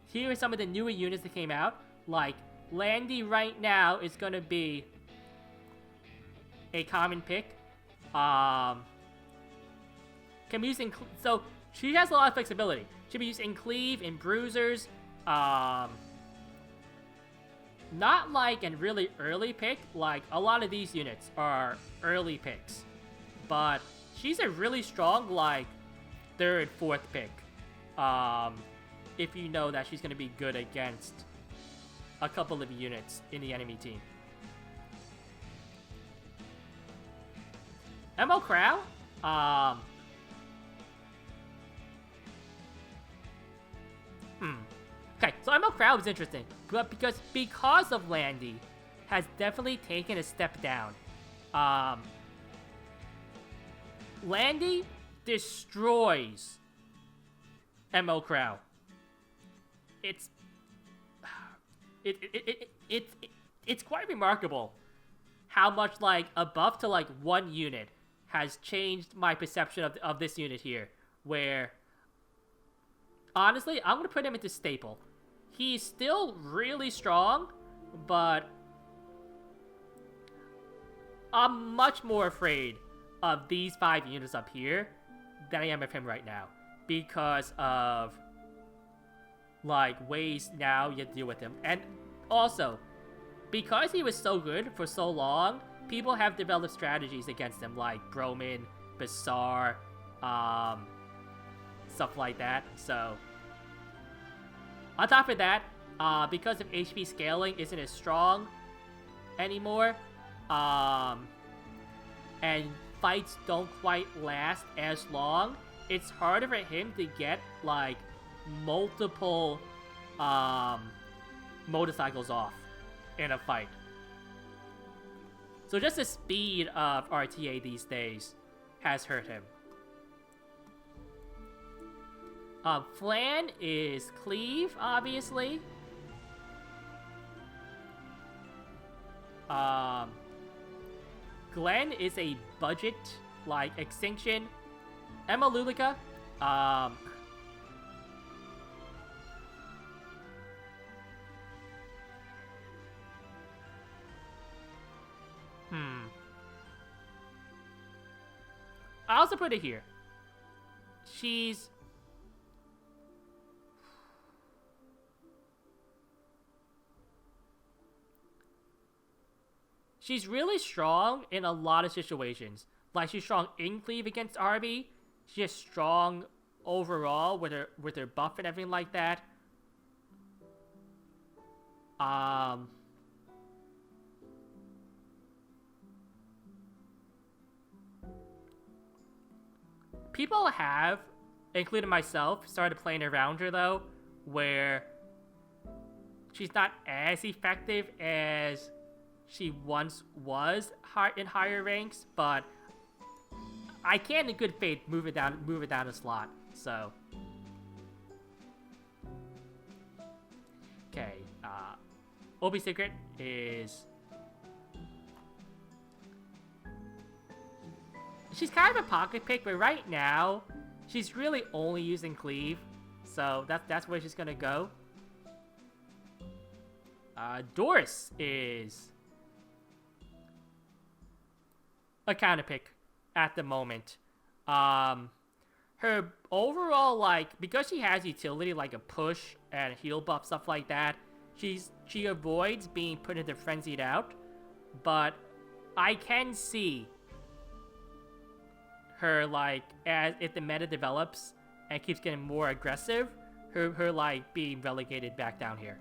Here are some of the newer units that came out. Like, Landy right now is going to be a common pick. Can be used in... So, she has a lot of flexibility. She can be used in cleave, in bruisers. Not like a really early pick. Like, a lot of these units are early picks. But she's a really strong, like, third, fourth pick. If you know that she's going to be good against a couple of units in the enemy team. MO Crow? Okay, so MO Crow is interesting. But because of Landy has definitely taken a step down. Landy destroys MO Crow. It's quite remarkable how much like a buff to like one unit has changed my perception of this unit here. Where honestly, I'm gonna put him into staple. He's still really strong, but I'm much more afraid of these 5 units up here than I am of him right now because of like ways now you have to deal with him. And also, because he was so good for so long, people have developed strategies against him, like Bromine, Bazaar, stuff like that. So, on top of that, because of HP scaling isn't as strong anymore, and fights don't quite last as long, it's harder for him to get, like, multiple motorcycles off in a fight. So just the speed of RTA these days has hurt him. Flan is cleave, obviously. Glenn is a budget, like, extinction. Emma Lulica, I also put it here. She's really strong in a lot of situations. Like, she's strong in cleave against Arby. She's strong overall with her buff and everything like that. People have, including myself, started playing around her though, where she's not as effective as she once was in higher ranks, but I can, in good faith, move it down a slot. So, okay. Obi Secret is. She's kind of a pocket pick, but right now she's really only using cleave, so that's where she's gonna go. Doris is a counter pick at the moment. Her overall, like, because she has utility like a push and heal buff, stuff like that, she avoids being put into frenzied out, but I can see her, like, as if the meta develops and keeps getting more aggressive, her like being relegated back down here.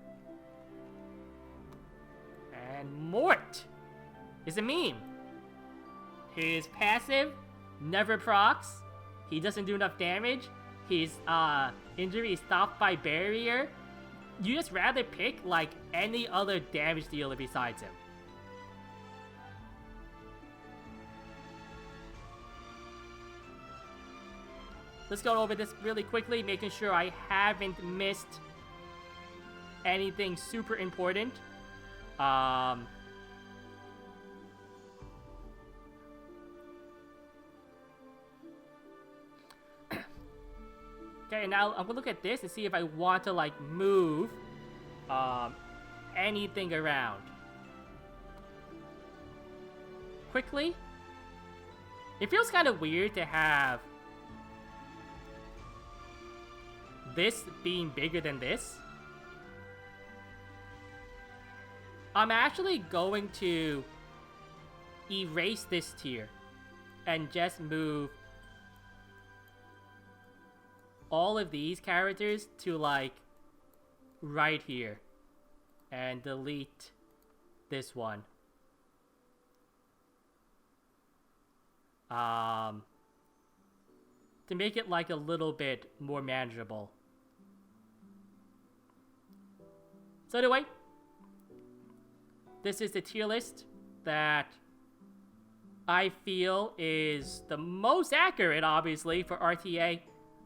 And Mort is a meme. His passive never procs. He doesn't do enough damage. his injury is stopped by barrier, you just rather pick like any other damage dealer besides him. Let's go over this really quickly, making sure I haven't missed anything super important. Okay, now I'm gonna look at this and see if I want to like move anything around. Quickly. It feels kind of weird to have this being bigger than this. I'm actually going to erase this tier and just move all of these characters to like right here and delete this one. To make it like a little bit more manageable. So anyway, this is the tier list that I feel is the most accurate, obviously, for RTA.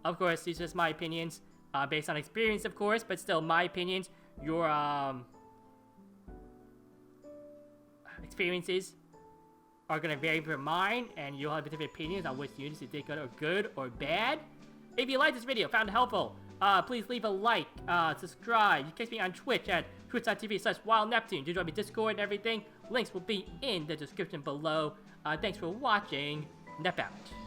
Of course, these are just my opinions, based on experience, of course, but still my opinions. Your experiences are going to vary from mine, and you'll have different opinions on which units you think are good or bad. If you liked this video, found it helpful, please leave a like, subscribe. You can catch me on Twitch at twitch.tv/WildNeptune. You join me Discord and everything. Links will be in the description below. Thanks for watching. Nep out.